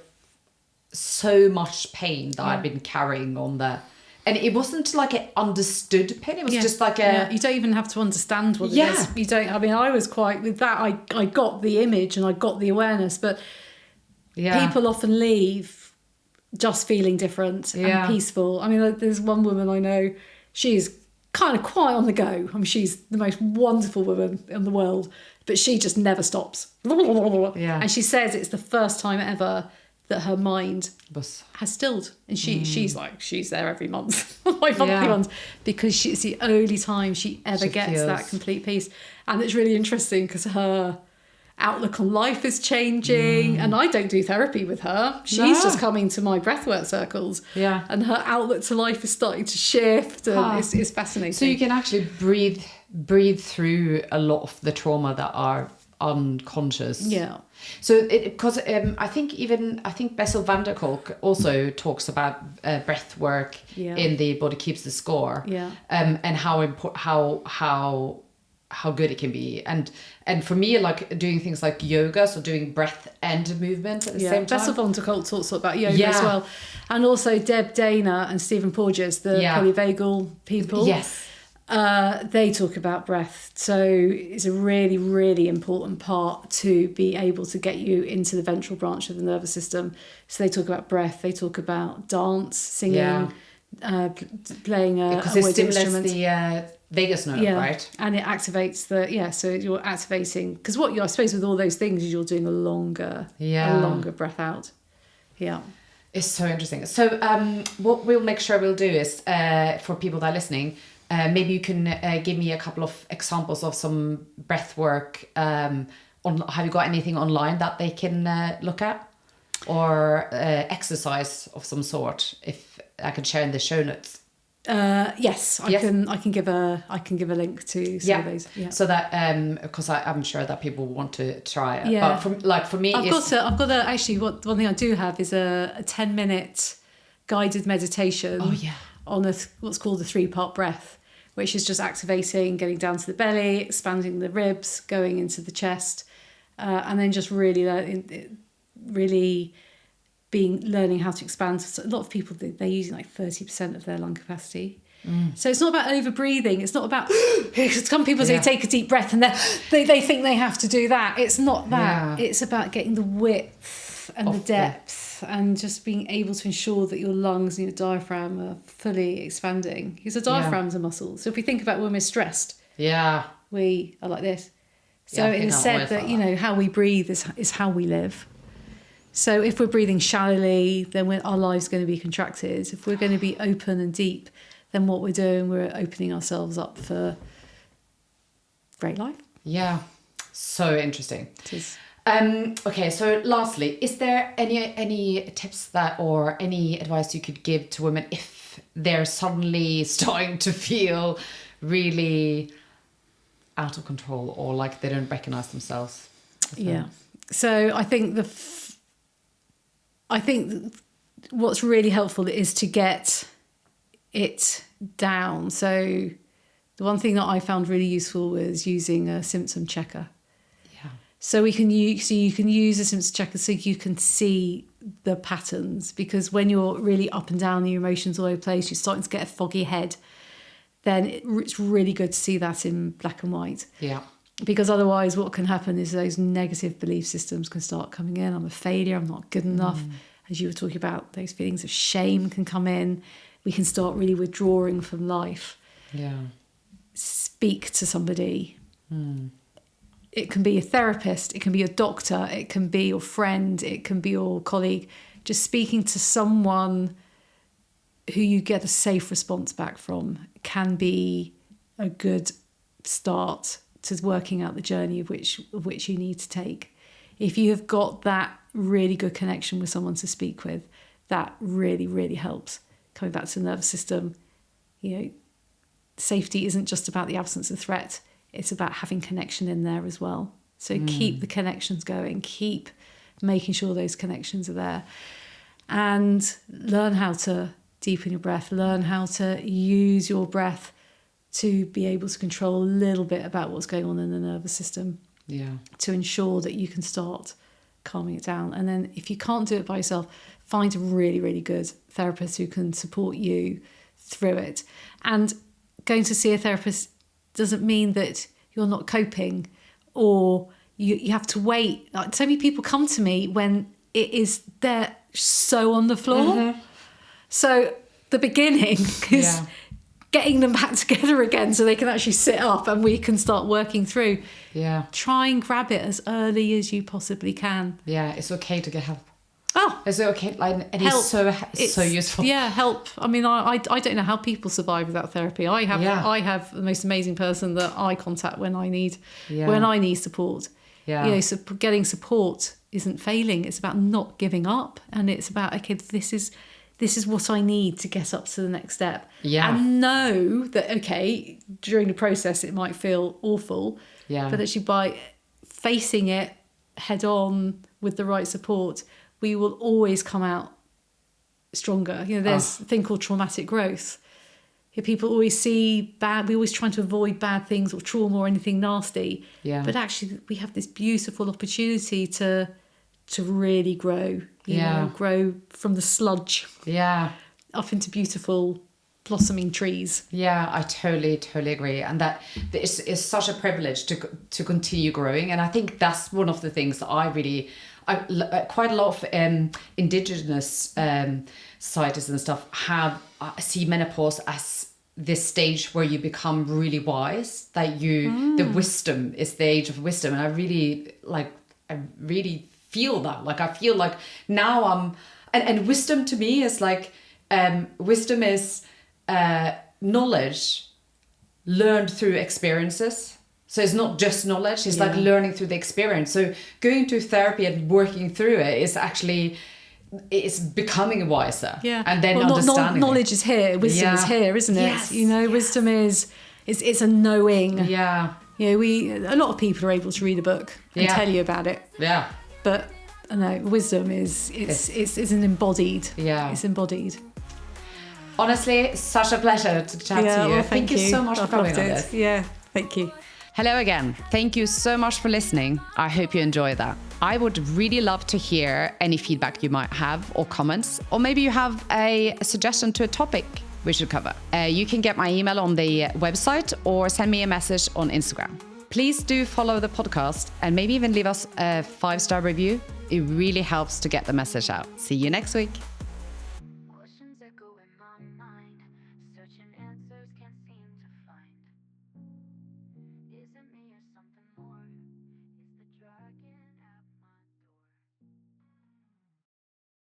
so much pain that I'd been carrying on there. And it wasn't like an understood pain. It was just like you don't even have to understand what it is. You don't. I mean, I was quite with that. I got the image and I got the awareness, but people often leave just feeling different and peaceful. I mean, there's one woman I know. She's kind of quite on the go. I mean, she's the most wonderful woman in the world, but she just never stops. And she says it's the first time ever that her mind has stilled. And she's there every month, my monthly ones, because it's the only time she ever gets that complete peace. And it's really interesting because her outlook on life is changing, and I don't do therapy with her. She's just coming to my breathwork circles, and her outlook to life is starting to shift, and it's fascinating. So you can actually breathe through a lot of the trauma that are unconscious. Yeah. So because I think Bessel van der Kolk also talks about breath work in The Body Keeps the Score. Yeah. And how good it can be, and for me, like doing things like yoga, so doing breath and movement at the same time. Bessel van der Kolk talks about yoga as well, and also Deb Dana and Stephen Porges, the polyvagal people. Yes. They talk about breath, so it's a really, really important part to be able to get you into the ventral branch of the nervous system. So they talk about breath, they talk about dance, singing, playing a wood instrument. The vagus nerve, right? And it activates so you're activating, because what I suppose with all those things is you're doing a longer breath out. Yeah. It's so interesting. So what we'll make sure we'll do is, for people that are listening, maybe you can give me a couple of examples of some breath work. Have you got anything online that they can look at? Or exercise of some sort, if I could share in the show notes. Yes, I can give a link to some of those. Yeah. So that because I'm sure that people want to try it. Yeah. But for me, one thing I do have is a 10-minute guided meditation on what's called the 3-part breath, which is just activating, getting down to the belly, expanding the ribs, going into the chest, and then just really learning how to expand. So a lot of people, they're using like 30% of their lung capacity. So it's not about over breathing. It's not about some people say take a deep breath and they think they have to do that. It's not that. It's about getting the width and the depth and just being able to ensure that your lungs and your diaphragm are fully expanding, because the diaphragm's a muscle. So if we think about when we're stressed, we are like this. So it is said that how we breathe is how we live. So if we're breathing shallowly, then our life's going to be contracted. If we're going to be open and deep, then what we're doing, we're opening ourselves up for great life. Yeah. So interesting. It is. Okay, so lastly, is there any tips or any advice you could give to women if they're suddenly starting to feel really out of control or like they don't recognize themselves? Yeah. So I think what's really helpful is to get it down. So the one thing that I found really useful was using a symptom checker. Yeah. So you can use a symptom checker so you can see the patterns, because when you're really up and down, your emotions all over the place, you're starting to get a foggy head, then it's really good to see that in black and white. Yeah. Because otherwise what can happen is those negative belief systems can start coming in. I'm a failure, I'm not good enough. As you were talking about, those feelings of shame can come in. We can start really withdrawing from life. Yeah. Speak to somebody. It can be a therapist, it can be a doctor, it can be your friend, it can be your colleague. Just speaking to someone who you get a safe response back from can be a good start to working out the journey of which you need to take. If you have got that really good connection with someone to speak with, that really, really helps. Coming back to the nervous system, safety isn't just about the absence of threat, it's about having connection in there as well. So keep the connections going, keep making sure those connections are there, and learn how to deepen your breath, learn how to use your breath to be able to control a little bit about what's going on in the nervous system, to ensure that you can start calming it down. And then if you can't do it by yourself, find a really, really good therapist who can support you through it. And going to see a therapist doesn't mean that you're not coping or you have to wait. Like, so many people come to me when they're so on the floor. So the beginning is getting them back together again so they can actually sit up and we can start working through. Yeah. Try and grab it as early as you possibly can. Yeah, it's okay to get help. Oh, Is it okay? Like, and help. it's so useful. Yeah, help. I mean, I don't know how people survive without therapy. I have the most amazing person that I contact when I need support. Yeah. You know, so getting support isn't failing. It's about not giving up, and it's about, okay, this is what I need to get up to the next step. Yeah. And know that, okay, during the process it might feel awful. Yeah. But actually by facing it head on with the right support, we will always come out stronger. You know, there's a thing called traumatic growth. People always see we always try to avoid bad things or trauma or anything nasty. Yeah. But actually we have this beautiful opportunity to really grow, you know, grow from the sludge up into beautiful blossoming trees. Yeah, I totally agree. And that it's such a privilege to continue growing. And I think that's one of the things that quite a lot of indigenous societies and stuff see menopause as this stage where you become really wise, that the wisdom is the age of wisdom. And I really feel that. Like, I feel like now and wisdom to me is like, wisdom is knowledge learned through experiences. So it's not just knowledge, it's like learning through the experience. So going to therapy and working through it is actually, it's becoming wiser. Yeah. And then understanding. Knowledge is here, wisdom is here, isn't it? Yes. You know, wisdom it's a knowing. Yeah. You know, a lot of people are able to read a book and tell you about it. Yeah. But no, wisdom is an embodied. Yeah. It's embodied. Honestly, such a pleasure to chat to you. Well, thank you so much for coming on this. Yeah, thank you. Hello again. Thank you so much for listening. I hope you enjoyed that. I would really love to hear any feedback you might have or comments, or maybe you have a suggestion to a topic we should cover. You can get my email on the website or send me a message on Instagram. Please do follow the podcast and maybe even leave us a 5-star review. It really helps to get the message out. See you next week.